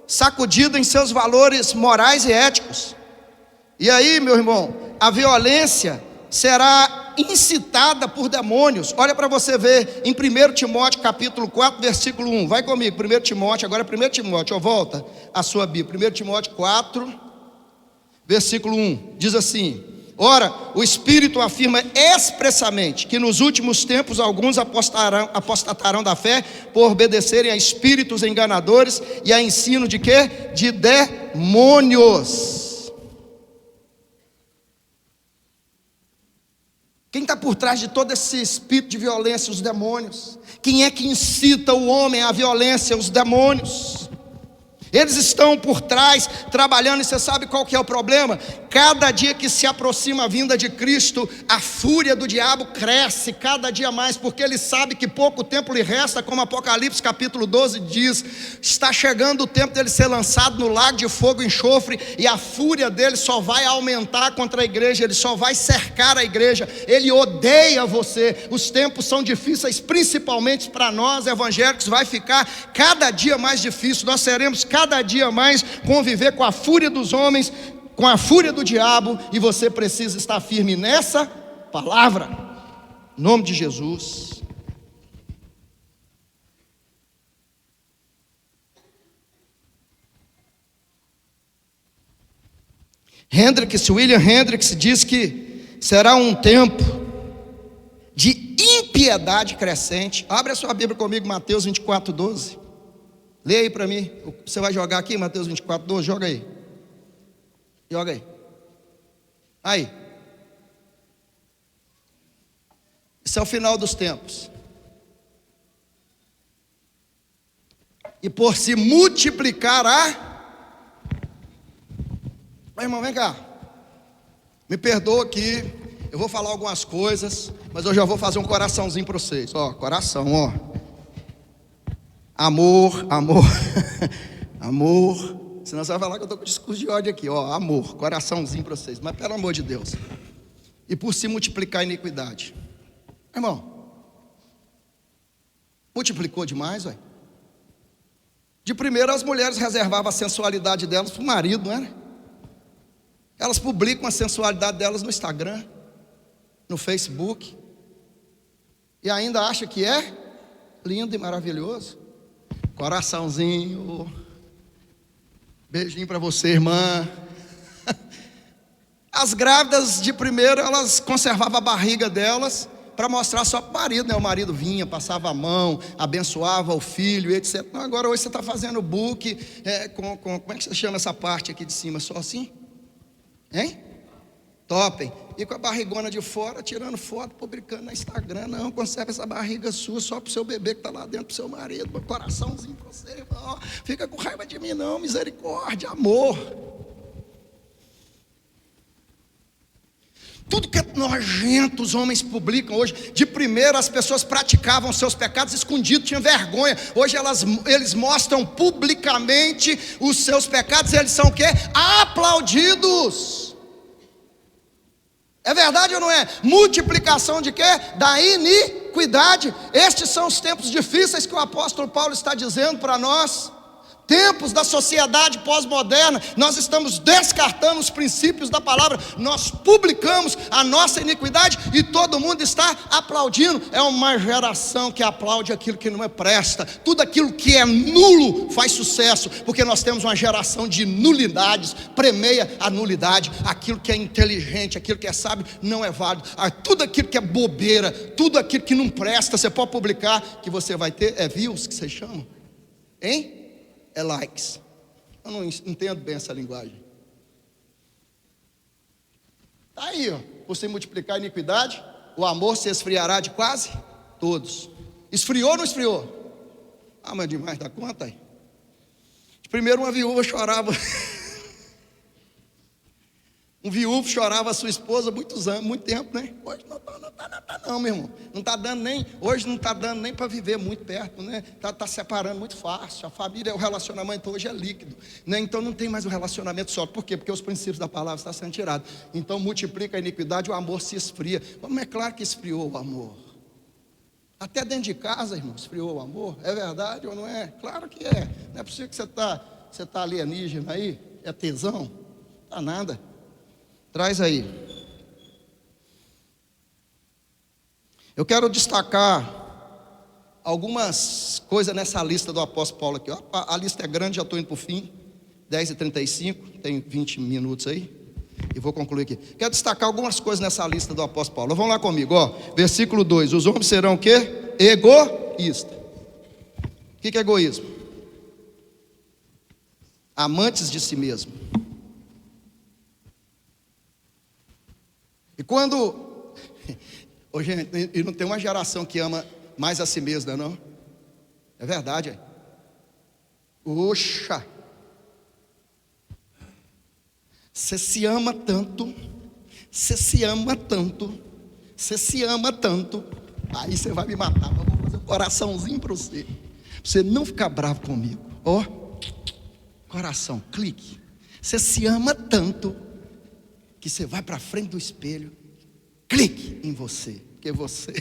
sacudido em seus valores morais e éticos. E aí, meu irmão, a violência será incitada por demônios. Olha para você ver em 1 Timóteo capítulo 4, versículo 1. Vai comigo, 1 Timóteo, agora é 1 Timóteo, volta a sua Bíblia. 1 Timóteo 4, versículo 1. Diz assim: ora, o Espírito afirma expressamente que nos últimos tempos alguns apostatarão da fé por obedecerem a espíritos enganadores e a ensino de quê? De demônios. Quem está por trás de todo esse espírito de violência? Os demônios. Quem é que incita o homem à violência? Os demônios. Eles estão por trás, trabalhando, e você sabe qual que é o problema? Cada dia que se aproxima a vinda de Cristo, a fúria do diabo cresce cada dia mais, porque ele sabe que pouco tempo lhe resta, como Apocalipse capítulo 12 diz, está chegando o tempo dele ser lançado no lago de fogo e enxofre, e a fúria dele só vai aumentar contra a igreja, ele só vai cercar a igreja, ele odeia você. Os tempos são difíceis, principalmente para nós evangélicos, vai ficar cada dia mais difícil, nós seremos cada dia mais conviver com a fúria dos homens, com a fúria do diabo, e você precisa estar firme nessa palavra, em nome de Jesus. William Hendricks diz que será um tempo de impiedade crescente. Abre a sua Bíblia comigo, Mateus 24, 12. Leia aí para mim. Você vai jogar aqui, Mateus 24, 12, joga aí. Joga aí. Aí. Isso é o final dos tempos. E por se multiplicar irmão, vem cá. Me perdoa aqui. Eu vou falar algumas coisas, mas eu já vou fazer um coraçãozinho para vocês. Ó, coração, ó. Amor, amor, amor. Senão você vai falar que eu estou com discurso de ódio aqui, ó. Amor, coraçãozinho para vocês. Mas pelo amor de Deus. E por se multiplicar a iniquidade. Irmão, multiplicou demais, ué. De primeiro as mulheres reservavam a sensualidade delas para o marido, não é? Elas publicam a sensualidade delas no Instagram, no Facebook. E ainda acha que é lindo e maravilhoso. Coraçãozinho. Beijinho para você, irmã. As grávidas de primeiro, elas conservavam a barriga delas para mostrar só para o marido, né? O marido vinha, passava a mão, abençoava o filho, etc. Não, agora hoje você está fazendo book como é que você chama essa parte aqui de cima? Só assim? Hein? Topem. E com a barrigona de fora, tirando foto, publicando no Instagram. Não, conserva essa barriga sua só para o seu bebê que está lá dentro, para o seu marido. Meu coraçãozinho para você, irmão. Fica com raiva de mim não, misericórdia, amor. Tudo que é nojento os homens publicam hoje. De primeiro as pessoas praticavam seus pecados escondidos, tinham vergonha. Hoje eles mostram publicamente os seus pecados. Eles são o quê? Aplaudidos. É verdade ou não é? Multiplicação de quê? Da iniquidade. Estes são os tempos difíceis que o apóstolo Paulo está dizendo para nós. Tempos da sociedade pós-moderna, nós estamos descartando os princípios da palavra, nós publicamos a nossa iniquidade e todo mundo está aplaudindo. É uma geração que aplaude aquilo que não é presta, tudo aquilo que é nulo faz sucesso, porque nós temos uma geração de nulidades, premeia a nulidade. Aquilo que é inteligente, aquilo que é sábio, não é válido. Tudo aquilo que é bobeira, tudo aquilo que não presta, você pode publicar, que você vai ter, views que vocês chamam, hein? É likes. Eu não entendo bem essa linguagem. Está aí, ó. Por se multiplicar a iniquidade, o amor se esfriará de quase todos. Esfriou ou não esfriou? Ah, mas demais da conta aí. Primeiro uma viúva chorava. Um viúvo chorava a sua esposa muitos anos, muito tempo, né? Hoje não tá não, meu irmão. Não está dando nem, hoje não está dando nem para viver muito perto, né? Tá separando muito fácil. A família, o relacionamento hoje é líquido, né? Então não tem mais o relacionamento só. Por quê? Porque os princípios da palavra estão sendo tirados. Então multiplica a iniquidade, o amor se esfria. Mas é claro que esfriou o amor. Até dentro de casa, irmão, esfriou o amor. É verdade ou não é? Claro que é. Não é possível que você tá alienígena aí, é tesão? Não tá nada. Traz aí. Eu quero destacar algumas coisas nessa lista do apóstolo Paulo aqui. A lista é grande, já estou indo para o fim. 10h35, tem 20 minutos aí. E vou concluir aqui. Quero destacar algumas coisas nessa lista do apóstolo Paulo. Vamos lá comigo, ó. Versículo 2. Os homens serão o quê? Egoístas. O que é egoísmo? Amantes de si mesmo. E quando... Ô, gente, e não tem uma geração que ama mais a si mesma, não? É verdade, é? Oxa! Você se ama tanto, você se ama tanto, você se ama tanto, aí você vai me matar, mas eu vou fazer um coraçãozinho para você. Pra você não ficar bravo comigo. Ó, coração, clique. Você se ama tanto que você vai para frente do espelho, clique em você, porque você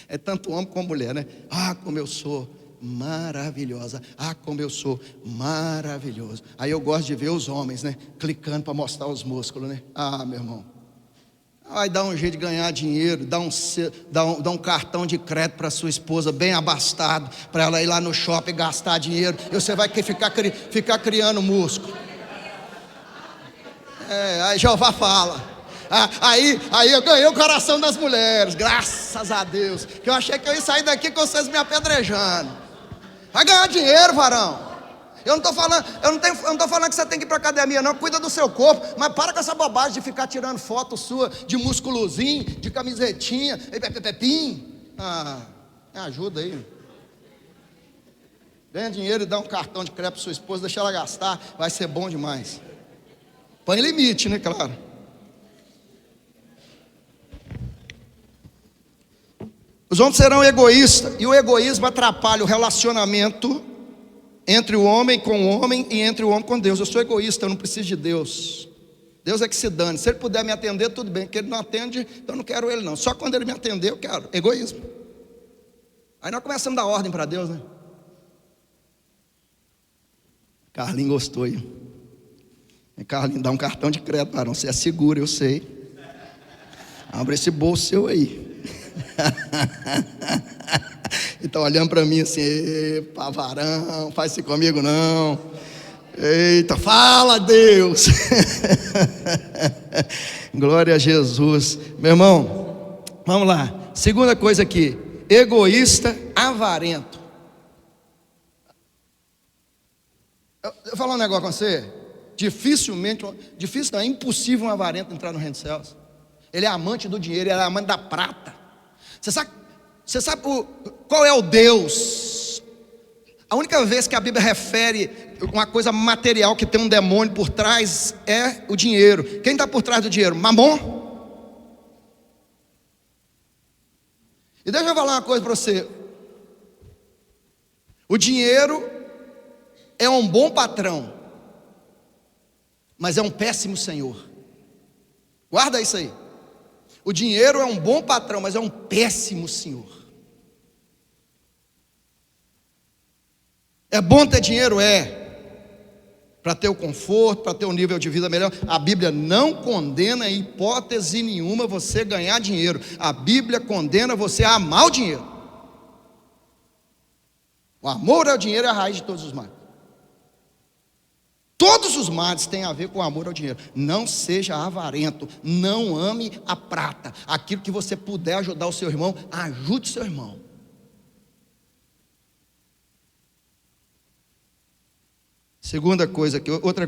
é tanto homem como mulher, né? Ah, como eu sou maravilhosa, ah, como eu sou maravilhoso. Aí eu gosto de ver os homens, né? Clicando para mostrar os músculos, né? Ah, meu irmão, vai dar um jeito de ganhar dinheiro, dá um cartão de crédito para sua esposa bem abastado, para ela ir lá no shopping gastar dinheiro, e você vai ficar criando músculo. Aí Jeová fala. Aí eu ganhei o coração das mulheres, graças a Deus. Que eu achei que eu ia sair daqui com vocês me apedrejando. Vai ganhar dinheiro, varão. Eu não estou falando que você tem que ir para academia, não. Cuida do seu corpo, mas para com essa bobagem de ficar tirando foto sua de musculozinho, de camisetinha, pepim. Me ajuda aí. Ganha dinheiro e dá um cartão de crédito para sua esposa, deixa ela gastar, vai ser bom demais. Põe limite, né, claro. Os homens serão egoístas, e o egoísmo atrapalha o relacionamento entre o homem com o homem e entre o homem com Deus. Eu sou egoísta, eu não preciso de Deus. Deus é que se dane. Se ele puder me atender, tudo bem. Que ele não atende, então eu não quero ele não. Só quando ele me atender, eu quero. Egoísmo. Aí nós começamos a dar ordem para Deus, né? Carlinhos gostou aí. Carlinhos, dá um cartão de crédito, varão. Você é seguro, eu sei. Abre esse bolso seu aí. E tá olhando para mim assim: epa, varão, faz isso comigo não. Eita, fala Deus. Glória a Jesus. Meu irmão, vamos lá. Segunda coisa aqui: egoísta, avarento. Eu vou falar um negócio com você. Difícil não, é impossível um avarento entrar no reino dos céus. Ele é amante do dinheiro, ele é amante da prata. Você sabe qual é o Deus? A única vez que a Bíblia refere uma coisa material que tem um demônio por trás é o dinheiro. Quem está por trás do dinheiro? Mamon. E deixa eu falar uma coisa para você. O dinheiro é um bom patrão, mas é um péssimo senhor. Guarda isso aí. O dinheiro é um bom patrão, mas é um péssimo senhor. É bom ter dinheiro? É. Para ter o conforto, para ter um nível de vida melhor. A Bíblia não condena em hipótese nenhuma você ganhar dinheiro. A Bíblia condena você a amar o dinheiro. O amor ao dinheiro é a raiz de todos os males. Todos os males têm a ver com o amor ao dinheiro. Não seja avarento, não ame a prata. Aquilo que você puder ajudar o seu irmão, ajude o seu irmão. Segunda coisa,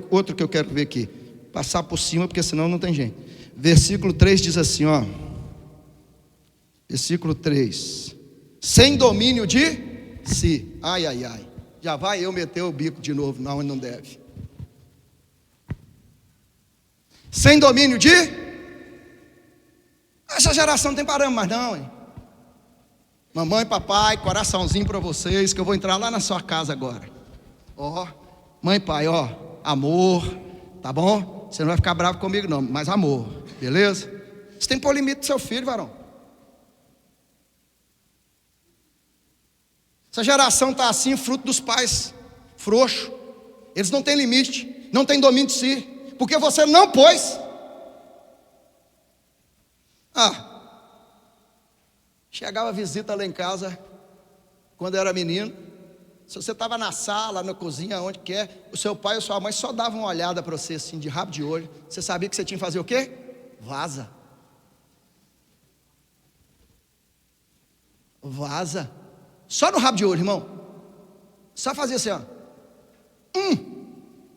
outro que eu quero ver aqui, passar por cima, porque senão não tem jeito. Versículo 3 diz assim, ó. Versículo 3: sem domínio de si. Ai, ai, ai. Já vai eu meter o bico de novo, não, onde não deve. Sem domínio de? Essa geração não tem parâmetro mais não, hein? Mamãe, papai, coraçãozinho para vocês, que eu vou entrar lá na sua casa agora. Ó, mãe, pai, ó, amor, tá bom? Você não vai ficar bravo comigo não, mas amor, beleza? Você tem que pôr limite do seu filho, varão. Essa geração está assim, fruto dos pais frouxos. Eles não têm limite, não têm domínio de si, porque você não pôs. Chegava visita lá em casa, quando eu era menino. Se você estava na sala, na cozinha, onde quer, o seu pai ou sua mãe só davam uma olhada para você assim, de rabo de olho. Você sabia que você tinha que fazer o quê? Vaza. Vaza. Só no rabo de olho, irmão. Só fazia assim, ó.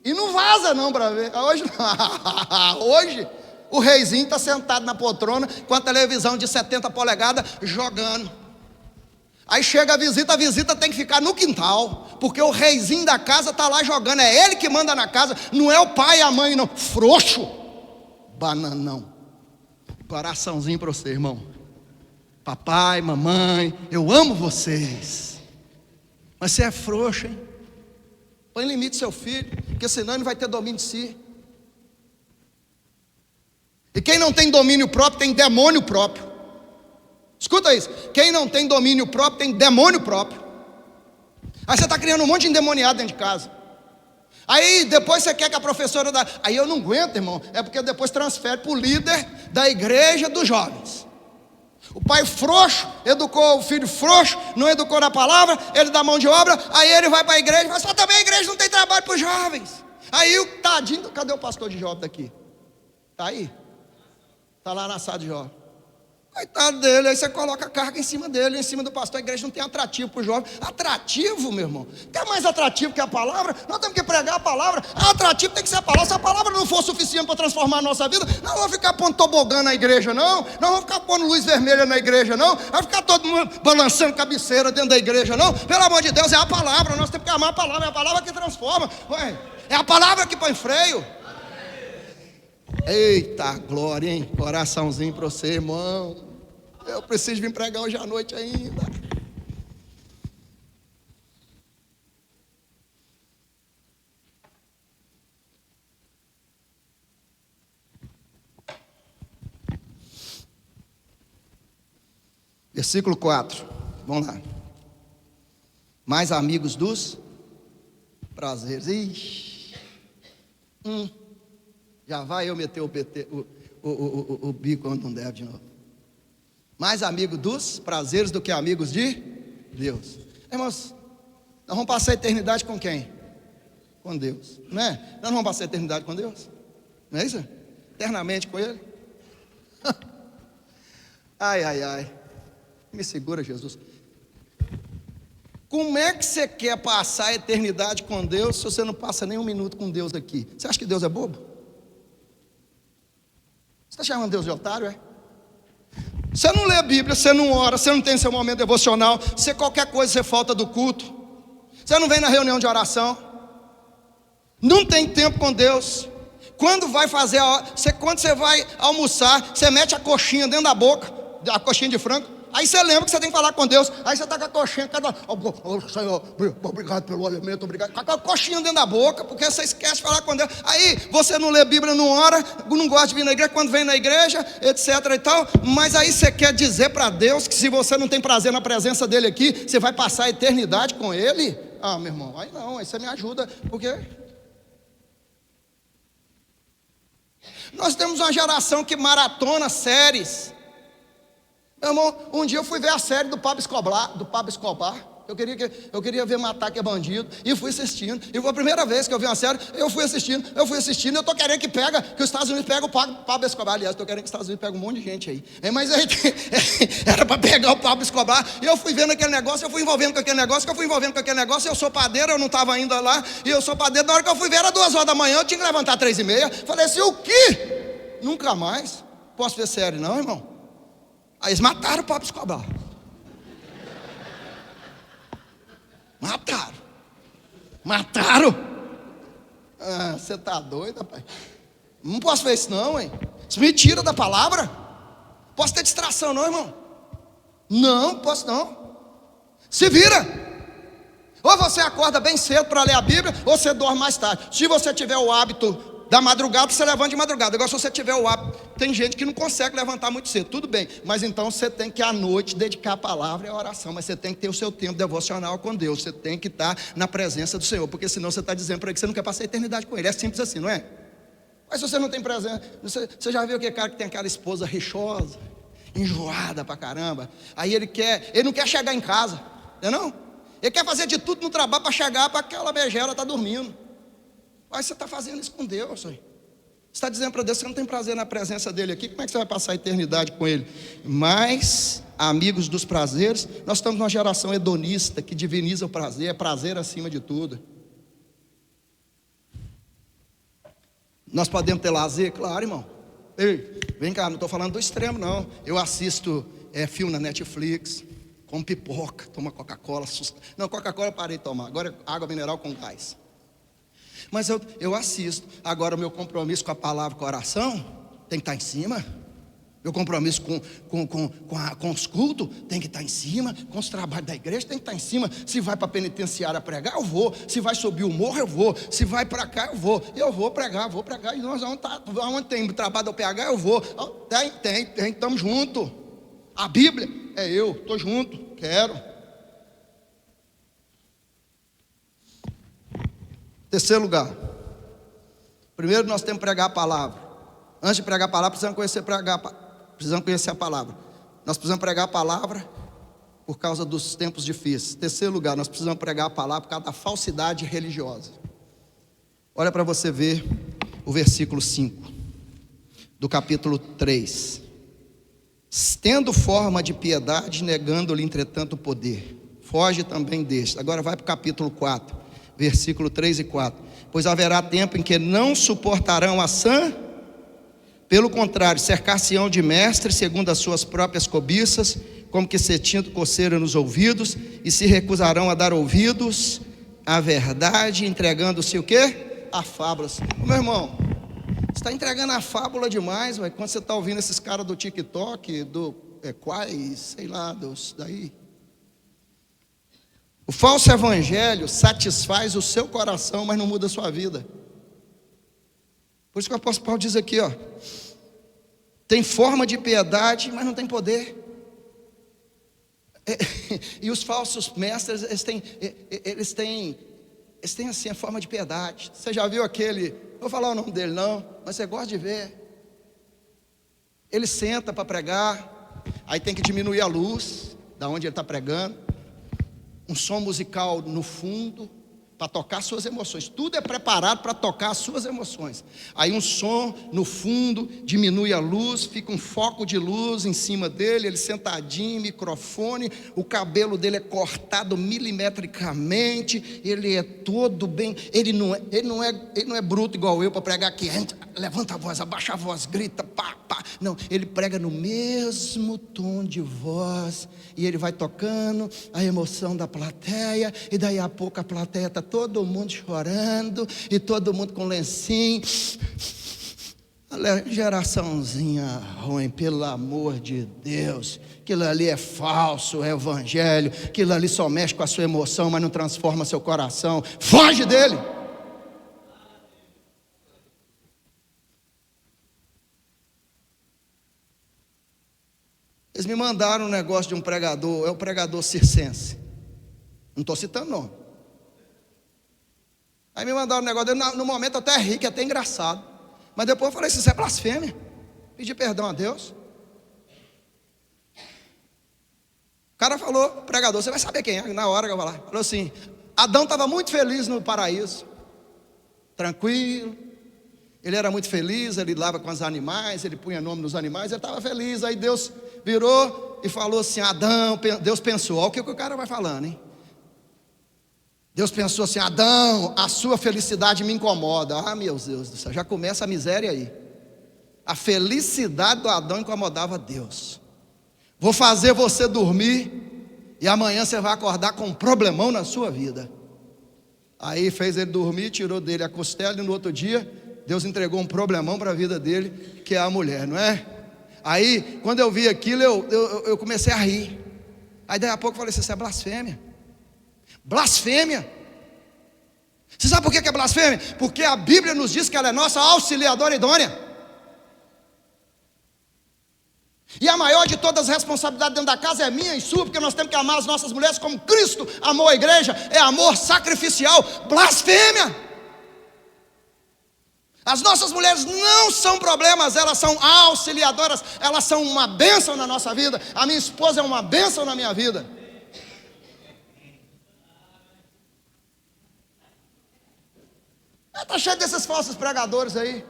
E não vaza não para ver. Hoje não. Hoje o reizinho está sentado na poltrona com a televisão de 70 polegadas jogando. Aí chega a visita tem que ficar no quintal, porque o reizinho da casa está lá jogando. É ele que manda na casa, não é o pai e a mãe não. Frouxo. Bananão. Coraçãozinho para você, irmão. Papai, mamãe, eu amo vocês, mas você é frouxo, hein? Põe limite ao seu filho, porque senão ele vai ter domínio de si. E quem não tem domínio próprio tem demônio próprio. Escuta isso. Quem não tem domínio próprio tem demônio próprio. Aí você está criando um monte de endemoniado dentro de casa. Aí depois você quer que a professora dá. Aí eu não aguento, irmão. É porque depois transfere para o líder da igreja dos jovens. O pai frouxo educou o filho frouxo, não educou na palavra, ele dá mão de obra, aí ele vai para a igreja, mas só também a igreja não tem trabalho para os jovens. Aí o tadinho, cadê o pastor de jovem daqui? Está aí? Está lá na sala de jovem. Coitado dele, aí você coloca a carga em cima dele, em cima do pastor. A igreja não tem atrativo para o jovem. Atrativo, meu irmão? Quer mais atrativo que a palavra? Nós temos que pregar a palavra. Atrativo tem que ser a palavra. Se a palavra não for suficiente para transformar a nossa vida, não vamos ficar pondo tobogã na igreja, não. Não vamos ficar pondo luz vermelha na igreja, não. Vai ficar todo mundo balançando cabeceira dentro da igreja, não. Pelo amor de Deus, é a palavra. Nós temos que amar a palavra. É a palavra que transforma. Ué, é a palavra que põe freio. Eita glória, hein? Coraçãozinho para você, irmão. Eu preciso vir pregar hoje à noite ainda. Versículo 4. Vamos lá. Mais amigos dos prazeres. Ixi. Já vai eu meter o bico onde não deve de novo. Mais amigos dos prazeres do que amigos de Deus. Irmãos, nós vamos passar a eternidade com quem? com Deus, não é? Nós não vamos passar a eternidade com Deus, não é isso? Eternamente com Ele. Ai, ai, ai, me segura, Jesus. Como é que você quer passar a eternidade com Deus se você não passa nem um minuto com Deus aqui? Você acha que Deus é bobo? Você está chamando Deus de otário, é? Você não lê a Bíblia, você não ora, você não tem seu momento devocional, você qualquer coisa, você falta do culto, você não vem na reunião de oração, não tem tempo com Deus. Quando vai fazer quando você vai almoçar, você mete a coxinha dentro da boca, a coxinha de frango, aí você lembra que você tem que falar com Deus, aí você está com a coxinha, Senhor, obrigado pelo alimento, obrigado, com a coxinha dentro da boca, porque você esquece de falar com Deus. Aí você não lê a Bíblia, não ora, não gosta de vir na igreja, quando vem na igreja, etc. e tal, mas aí você quer dizer para Deus que se você não tem prazer na presença dele aqui, você vai passar a eternidade com ele? Ah, meu irmão, aí não, aí você me ajuda, porque nós temos uma geração que maratona séries. Meu irmão, um dia eu fui ver a série do Pablo Escobar. Eu queria ver matar que é bandido. E fui assistindo. E foi a primeira vez que eu vi uma série. Eu fui assistindo. Eu estou querendo que os Estados Unidos peguem o Pablo Escobar. Aliás, estou querendo que os Estados Unidos peguem um monte de gente aí. Mas aí era para pegar o Pablo Escobar. E eu fui vendo aquele negócio. Eu fui envolvendo com aquele negócio. Eu sou padeiro, eu não estava ainda lá. E eu sou padeiro. Na hora que eu fui ver, era 2 horas da manhã. Eu tinha que levantar 3h30. Falei assim, o quê? Nunca mais posso ver série, não, irmão. Aí eles mataram o Pablo Escobar. Mataram. Ah, você está doido, rapaz? Não posso ver isso não, hein? Isso me tira da palavra. Posso ter distração não, irmão? Não, posso não. Se vira. Ou você acorda bem cedo para ler a Bíblia, ou você dorme mais tarde. Se você tiver o hábito da madrugada, você levanta de madrugada. Agora, se você tiver o hábito, tem gente que não consegue levantar muito cedo, tudo bem, mas então você tem que à noite dedicar a palavra e a oração, mas você tem que ter o seu tempo devocional com Deus, você tem que estar na presença do Senhor, porque senão você está dizendo para ele que você não quer passar a eternidade com ele, é simples assim, não é? Mas se você não tem presença, você já viu aquele cara que tem aquela esposa rixosa, enjoada pra caramba, aí ele não quer chegar em casa, não? Ele quer fazer de tudo no trabalho para chegar para aquela megera tá dormindo. Mas você está fazendo isso com Deus, senhor. Você está dizendo para Deus que você não tem prazer na presença dele aqui, como é que você vai passar a eternidade com ele? Mas, amigos dos prazeres, nós estamos numa geração hedonista que diviniza o prazer, é prazer acima de tudo. Nós podemos ter lazer? Claro, irmão. Ei, vem cá, não estou falando do extremo, não. Eu assisto filme na Netflix, como pipoca, tomo Coca-Cola. Não, Coca-Cola eu parei de tomar, agora é água mineral com gás. Mas eu assisto. Agora o meu compromisso com a palavra, com a oração, tem que estar em cima. Meu compromisso com os cultos tem que estar em cima. Com os trabalhos da igreja tem que estar em cima. Se vai para a penitenciária pregar, eu vou. Se vai subir o morro, eu vou. Se vai para cá, eu vou. Eu vou pregar. E nós vamos estar, onde tem trabalho do PH, eu vou. Tem, estamos juntos. A Bíblia é eu, estou junto, quero. Terceiro lugar, primeiro nós temos que pregar a palavra. Antes de pregar a palavra, precisamos conhecer a palavra. Nós precisamos pregar a palavra por causa dos tempos difíceis. Terceiro lugar, nós precisamos pregar a palavra por causa da falsidade religiosa. Olha para você ver o versículo 5 do capítulo 3. Tendo forma de piedade, negando-lhe entretanto o poder. Foge também deste. Agora vai para o capítulo 4. Versículo 3 e 4. Pois haverá tempo em que não suportarão a sã, pelo contrário, cercar-se-ão de mestres segundo as suas próprias cobiças, como que sentindo coceira nos ouvidos, e se recusarão a dar ouvidos à verdade, entregando-se o quê? A fábulas. Meu irmão, você está entregando a fábula demais, véio, quando você está ouvindo esses caras do TikTok, do quais, sei lá, dos daí. O falso evangelho satisfaz o seu coração, mas não muda a sua vida. Por isso que o apóstolo Paulo diz aqui, tem forma de piedade, mas não tem poder. E os falsos mestres, eles têm assim a forma de piedade. Você já viu aquele, não vou falar o nome dele não, mas você gosta de ver. Ele senta para pregar, aí tem que diminuir a luz da onde ele está pregando. Um som musical no fundo, para tocar suas emoções. Tudo é preparado para tocar as suas emoções. Aí um som no fundo, diminui a luz, fica um foco de luz em cima dele, ele sentadinho, microfone, o cabelo dele é cortado milimetricamente, ele é todo bem, ele não é bruto igual eu para pregar aqui, levanta a voz, abaixa a voz, grita, pá, pá. Não, ele prega no mesmo tom de voz, e ele vai tocando a emoção da plateia, e daí a pouco a plateia está todo mundo chorando, e todo mundo com lencinho. Geraçãozinha ruim, pelo amor de Deus, aquilo ali é falso, é evangelho, aquilo ali só mexe com a sua emoção, mas não transforma seu coração, foge dele. Eles me mandaram um negócio de um pregador, é o pregador circense, não estou citando não. Aí me mandaram um negócio dele, no momento eu até ri, que é até engraçado, mas depois eu falei, isso é blasfêmia, pedi perdão a Deus. O cara falou, pregador, você vai saber quem é, na hora que eu falar, falou assim, Adão estava muito feliz no paraíso, tranquilo, ele era muito feliz, ele lidava com os animais, ele punha nome nos animais, ele estava feliz. Aí Deus virou e falou assim, Adão, Deus pensou, olha o que o cara vai falando, hein? Deus pensou assim, Adão, a sua felicidade me incomoda. Ah, meu Deus do céu, já começa a miséria aí. A felicidade do Adão incomodava Deus. Vou fazer você dormir, e amanhã você vai acordar com um problemão na sua vida. Aí fez ele dormir, tirou dele a costela, e no outro dia Deus entregou um problemão para a vida dele, que é a mulher, não é? Aí, quando eu vi aquilo, eu comecei a rir. Aí daí a pouco eu falei, isso é blasfêmia. Blasfêmia. Você sabe por que é blasfêmia? Porque a Bíblia nos diz que ela é nossa auxiliadora idônea. E a maior de todas as responsabilidades dentro da casa é minha e sua, porque nós temos que amar as nossas mulheres como Cristo amou a igreja, é amor sacrificial. Blasfêmia. As nossas mulheres não são problemas, elas são auxiliadoras, elas são uma bênção na nossa vida. A minha esposa é uma bênção na minha vida. Está cheio desses falsos pregadores aí.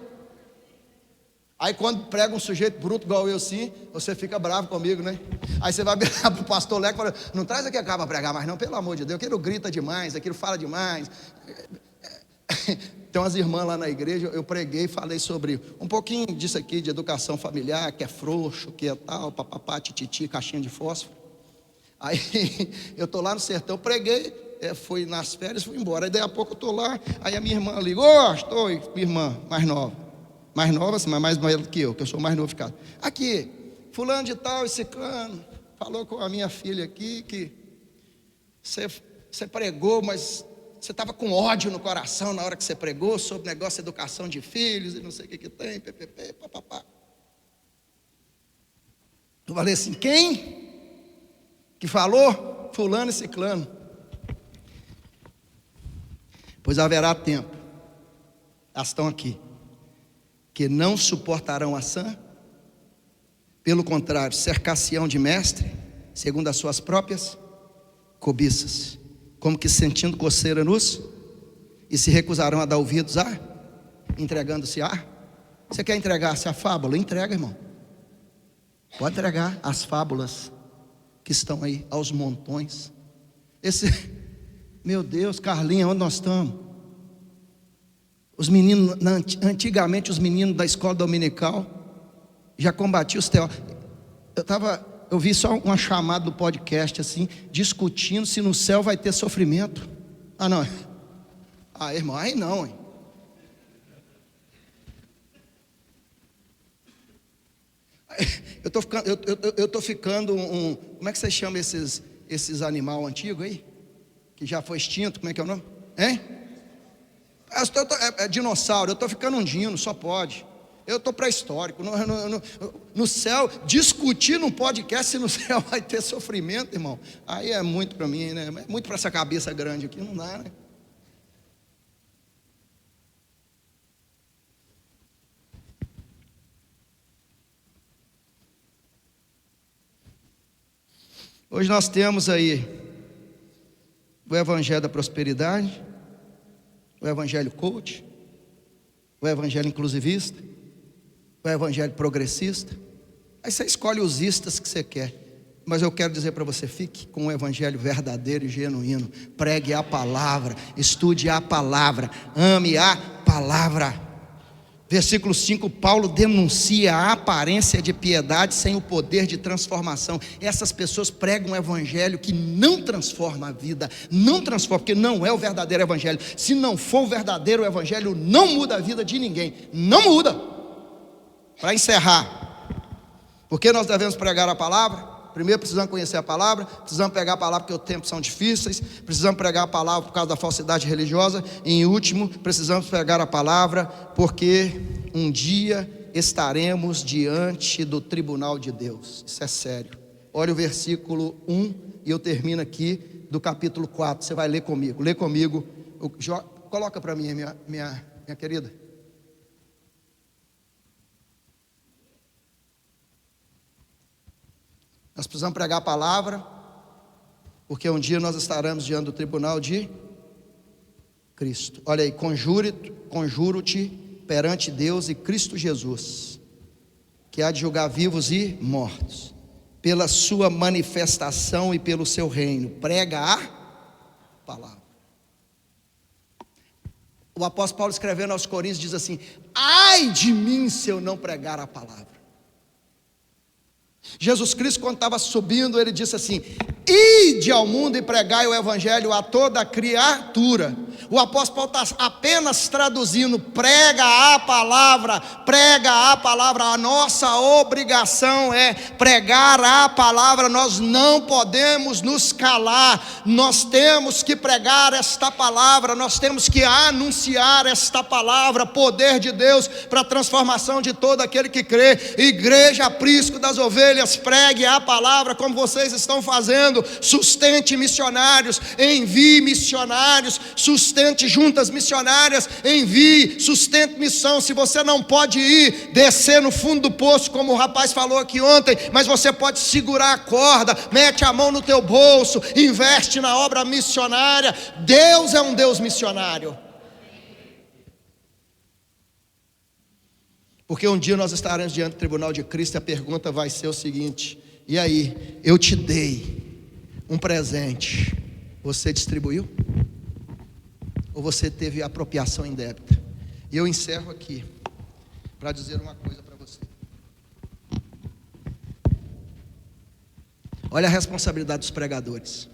Aí quando prega um sujeito bruto igual eu assim, você fica bravo comigo, né? Aí você vai virar para o pastor Leco e fala, não traz aqui a cara para pregar mais não, pelo amor de Deus, aquilo grita demais, aquilo fala demais. Tem umas irmãs lá na igreja, eu preguei e falei sobre um pouquinho disso aqui, de educação familiar, que é frouxo, que é tal, papapá, tititi, caixinha de fósforo. Aí eu estou lá no sertão, preguei, fui nas férias, fui embora. Aí daí a pouco eu estou lá, aí a minha irmã ligou, estou, minha irmã, mais nova, assim, mas mais nova do que eu sou mais notificado. Aqui, fulano de tal, esse clã, falou com a minha filha aqui, que você pregou, mas você estava com ódio no coração na hora que você pregou sobre negócio de educação de filhos e não sei o que tem, ppp, papapá. Eu falei assim, quem que falou? Fulano e ciclano. Pois haverá tempo, elas estão aqui, que não suportarão a sã, pelo contrário, cercar-se-ão de mestre, segundo as suas próprias cobiças, como que sentindo coceira nos, e se recusarão a dar ouvidos a, entregando-se a. Você quer entregar-se a fábula? Entrega, irmão. Pode entregar as fábulas que estão aí aos montões. Meu Deus, Carlinha, onde nós estamos? Os meninos, antigamente os meninos da escola dominical já combatiam os teólogos. Eu vi só uma chamada do podcast assim, discutindo se no céu vai ter sofrimento. Ah, não. Ah, irmão, aí não, hein? Eu tô ficando um. Como é que você chama esses animal antigos aí? Que já foi extinto, como é que é o nome? Hein? É dinossauro, eu estou ficando um dino, só pode. Eu estou pré-histórico. No céu, discutir num podcast se no céu vai ter sofrimento, irmão. Aí é muito para mim, né? É muito para essa cabeça grande aqui, não dá, né? Hoje nós temos aí o Evangelho da Prosperidade, O evangelho coach? O evangelho inclusivista? O evangelho progressista? Aí você escolhe os istas que você quer. Mas eu quero dizer para você, fique com o evangelho verdadeiro e genuíno. Pregue a palavra, estude a palavra, ame a palavra. Versículo 5, Paulo denuncia a aparência de piedade sem o poder de transformação. Essas pessoas pregam um evangelho que não transforma a vida, não transforma, porque não é o verdadeiro evangelho. Se não for o verdadeiro evangelho, não muda a vida de ninguém, não muda. Para encerrar, por que nós devemos pregar a palavra? Primeiro precisamos conhecer a palavra, precisamos pregar a palavra porque os tempos são difíceis, precisamos pregar a palavra por causa da falsidade religiosa, e em último, precisamos pregar a palavra porque um dia estaremos diante do tribunal de Deus. Isso é sério. Olha o versículo 1, e eu termino aqui do capítulo 4, você vai ler comigo. Lê comigo, coloca para mim, minha querida. Nós precisamos pregar a palavra, porque um dia nós estaremos diante do tribunal de Cristo. Olha aí, conjuro-te perante Deus e Cristo Jesus, que há de julgar vivos e mortos, pela sua manifestação e pelo seu reino. Prega a palavra. O apóstolo Paulo, escrevendo aos Coríntios, diz assim: ai de mim se eu não pregar a palavra. Jesus Cristo, quando estava subindo, ele disse assim: ide ao mundo e pregai o evangelho a toda criatura. O apóstolo Paulo está apenas traduzindo: prega a palavra, prega a palavra. A nossa obrigação é pregar a palavra. Nós não podemos nos calar, nós temos que pregar esta palavra, nós temos que anunciar esta palavra, poder de Deus para a transformação de todo aquele que crê. Igreja Aprisco das Ovelhas, pregue a palavra como vocês estão fazendo. Sustente missionários, envie missionários, sustente juntas missionárias, envie, sustente missão. Se você não pode ir, descer no fundo do poço, como o rapaz falou aqui ontem, mas você pode segurar a corda, mete a mão no teu bolso, investe na obra missionária. Deus é um Deus missionário. Porque um dia nós estaremos diante do tribunal de Cristo, e a pergunta vai ser o seguinte: e aí, eu te dei um presente, você distribuiu? Ou você teve apropriação indébita? E eu encerro aqui para dizer uma coisa para você. Olha a responsabilidade dos pregadores.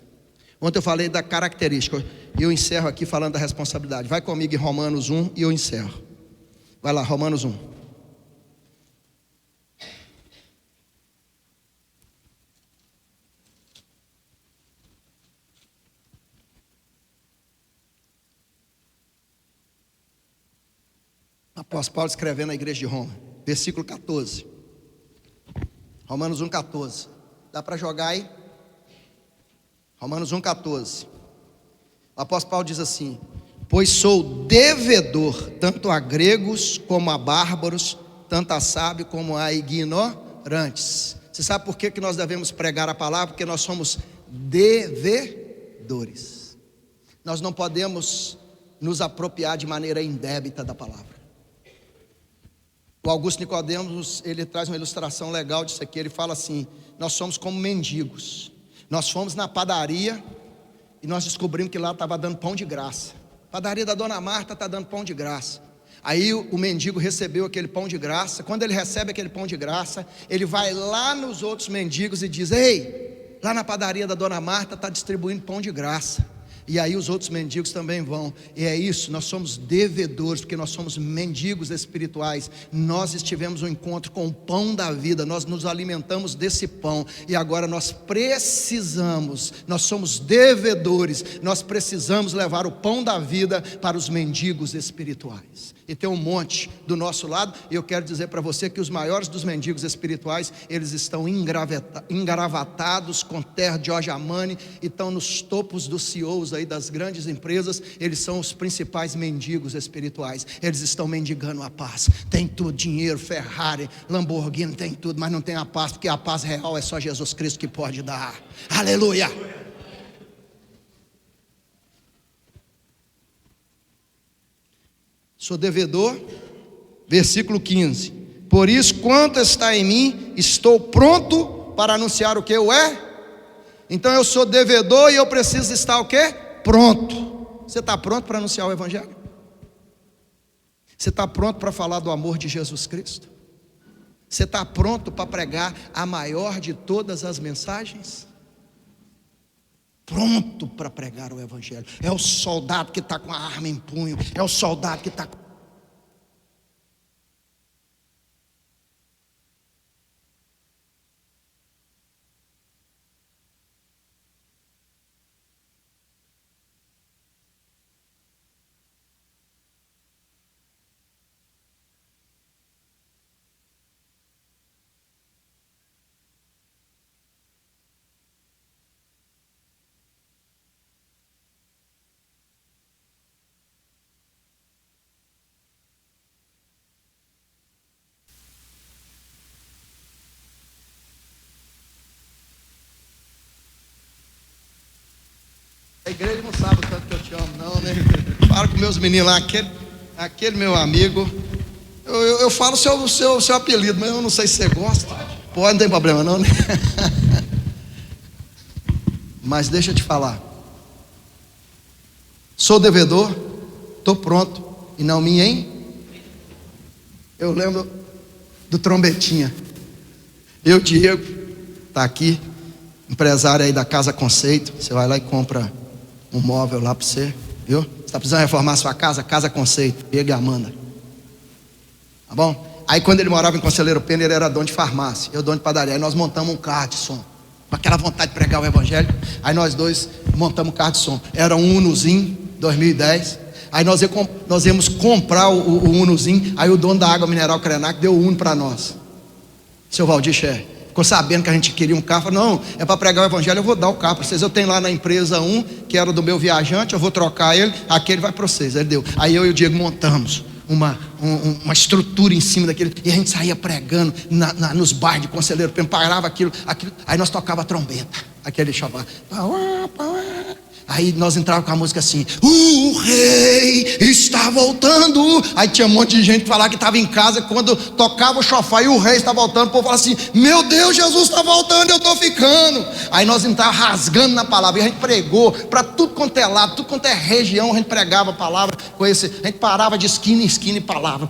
Ontem eu falei da característica, e eu encerro aqui falando da responsabilidade. Vai comigo em Romanos 1 e eu encerro. Vai lá, Romanos 1. Apóstolo Paulo escrevendo à igreja de Roma, versículo 14. Romanos 1,14. Dá para jogar aí? Romanos 1,14. O apóstolo Paulo diz assim: pois sou devedor tanto a gregos como a bárbaros, tanto a sábios como a ignorantes. Você sabe por que nós devemos pregar a palavra? Porque nós somos devedores. Nós não podemos nos apropriar de maneira indébita da palavra. O Augusto Nicodemos, ele traz uma ilustração legal disso aqui. Ele fala assim: nós somos como mendigos. Nós fomos na padaria e nós descobrimos que lá estava dando pão de graça. A padaria da Dona Marta está dando pão de graça. Aí o mendigo recebeu aquele pão de graça. Quando ele recebe aquele pão de graça, ele vai lá nos outros mendigos e diz: ei, lá na padaria da Dona Marta está distribuindo pão de graça. E aí os outros mendigos também vão. E é isso, nós somos devedores, porque nós somos mendigos espirituais. Nós tivemos um encontro com o pão da vida, nós nos alimentamos desse pão, e agora nós somos devedores, nós precisamos levar o pão da vida para os mendigos espirituais. E tem um monte do nosso lado, e eu quero dizer para você que os maiores dos mendigos espirituais, eles estão engaravatados com terra de George Armani, e estão nos topos dos CEOs aí das grandes empresas. Eles são os principais mendigos espirituais. Eles estão mendigando a paz. Tem tudo, dinheiro, Ferrari, Lamborghini, tem tudo, mas não tem a paz, porque a paz real é só Jesus Cristo que pode dar. Aleluia! Sou devedor. Versículo 15. Por isso, quanto está em mim, estou pronto para anunciar o que eu é. Então eu sou devedor e eu preciso estar o quê? Pronto. Você está pronto para anunciar o Evangelho? Você está pronto para falar do amor de Jesus Cristo? Você está pronto para pregar a maior de todas as mensagens? Pronto para pregar o Evangelho. É o soldado que está com a arma em punho. É o soldado que está com... A igreja não sabe o tanto que eu te amo, não, né? Falo com meus meninos lá, aquele meu amigo. Eu falo o seu apelido, mas eu não sei se você gosta. Pô, não tem problema, não, né? Mas deixa eu te falar. Sou devedor, estou pronto, e não me hein? Eu lembro do trombetinha. Diego, está aqui, empresário aí da Casa Conceito. Você vai lá e compra um móvel lá para você, viu? Você está precisando reformar a sua casa? Casa Conceito, Diego e Amanda. Tá bom? Aí quando ele morava em Conselheiro Pena, ele era dono de farmácia, eu dono de padaria. Aí nós montamos um carro de som, com aquela vontade de pregar o Evangelho. Aí nós dois montamos um carro de som. Era um Unozinho, 2010. Aí nós íamos comprar o Unozinho. Aí o dono da água mineral Krenak deu o Uno para nós. Seu Valdir Xer ficou sabendo que a gente queria um carro. Falou, não, é para pregar o Evangelho, eu vou dar o carro para vocês. Eu tenho lá na empresa um, que era do meu viajante, eu vou trocar ele, aquele vai para vocês. Ele deu. Aí eu e o Diego montamos uma estrutura em cima daquele, e a gente saía pregando nos bairros de Conselheiro Pena, parava aquilo, aí nós tocava a trombeta, aquele chamado. Aí nós entrávamos com a música assim: o rei está voltando. Aí tinha um monte de gente que falava que estava em casa. Quando tocava o chofar e o rei está voltando, o povo falava assim: meu Deus, Jesus está voltando, eu estou ficando. Aí nós entrávamos rasgando na palavra. E a gente pregou para tudo quanto é lado, tudo quanto é região. A gente pregava a palavra com esse. A gente parava de esquina em esquina e palavra.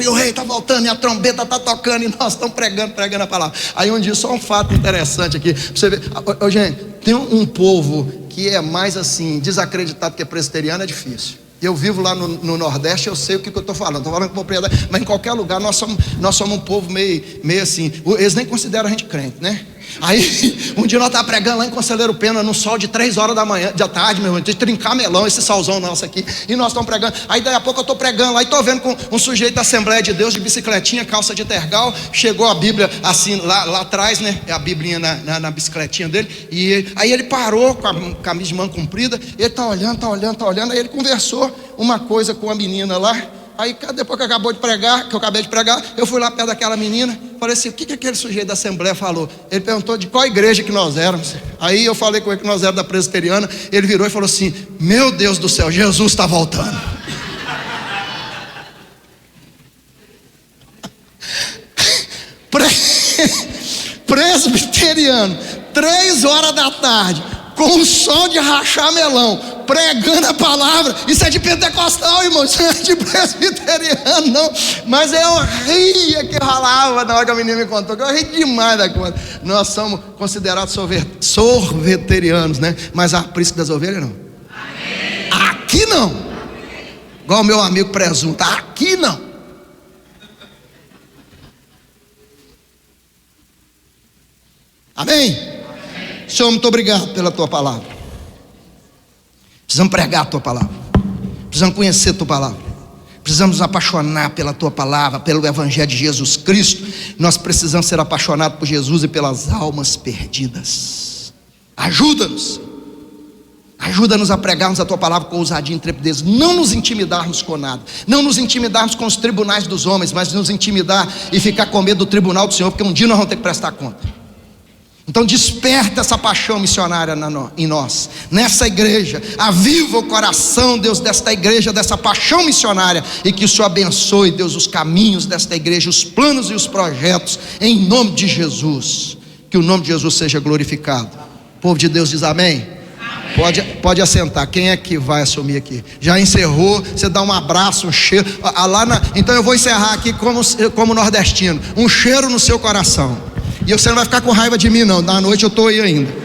E o rei está voltando, e a trombeta está tocando, e nós estamos pregando a palavra. Aí um dia, só um fato interessante aqui para você ver. Gente, tem um povo que é mais assim, desacreditado que é presbiteriano, é difícil. Eu vivo lá no Nordeste, eu sei o que eu estou falando. Estou falando com propriedade, mas em qualquer lugar nós somos um povo meio assim. Eles nem consideram a gente crente, né? Aí, um dia nós estávamos pregando lá em Conselheiro Pena, num sol de 3 horas da tarde, meu irmão, de trincar melão, esse solzão nosso aqui. E nós estamos pregando. Aí daí a pouco eu estou pregando lá e estou vendo com um sujeito da Assembleia de Deus, de bicicletinha, calça de tergal. Chegou a Bíblia assim, lá atrás, né? A Biblinha na bicicletinha dele. E aí ele parou com a camisa de manga comprida. Ele está olhando. Aí ele conversou uma coisa com a menina lá. Aí depois que eu acabei de pregar, eu fui lá perto daquela menina, falei assim: o que aquele sujeito da Assembleia falou? Ele perguntou de qual igreja que nós éramos. Aí eu falei com ele que nós éramos da presbiteriana. Ele virou e falou assim: meu Deus do céu, Jesus está voltando. Presbiteriano, 3 horas da tarde, com o sol de rachar melão, pregando a palavra. Isso é de pentecostal, irmão. Isso não é de presbiteriano, não. Mas eu ria que ralava na hora que a menina me contou, que eu ri demais da conta. Nós somos considerados sorveterianos, né? Mas a aprisco das ovelhas não. Amém. Aqui não. Amém. Igual o meu amigo presunto, aqui não. Amém? Amém. Senhor, muito obrigado pela tua palavra. Precisamos pregar a tua palavra, precisamos conhecer a tua palavra, precisamos nos apaixonar pela tua palavra, pelo Evangelho de Jesus Cristo. Nós precisamos ser apaixonados por Jesus e pelas almas perdidas. Ajuda-nos a pregarmos a tua palavra com ousadia e intrepidez, não nos intimidarmos com nada, não nos intimidarmos com os tribunais dos homens, mas nos intimidar e ficar com medo do tribunal do Senhor, porque um dia nós vamos ter que prestar conta. Então desperta essa paixão missionária em nós, nessa igreja. Aviva o coração, Deus, desta igreja, dessa paixão missionária. E que o Senhor abençoe, Deus, os caminhos desta igreja, os planos e os projetos, em nome de Jesus. Que o nome de Jesus seja glorificado. O povo de Deus diz amém? Pode assentar. Quem é que vai assumir aqui? Já encerrou, você dá um abraço, um cheiro. Então eu vou encerrar aqui como nordestino. Um cheiro no seu coração. E você não vai ficar com raiva de mim não, da noite eu estou aí ainda.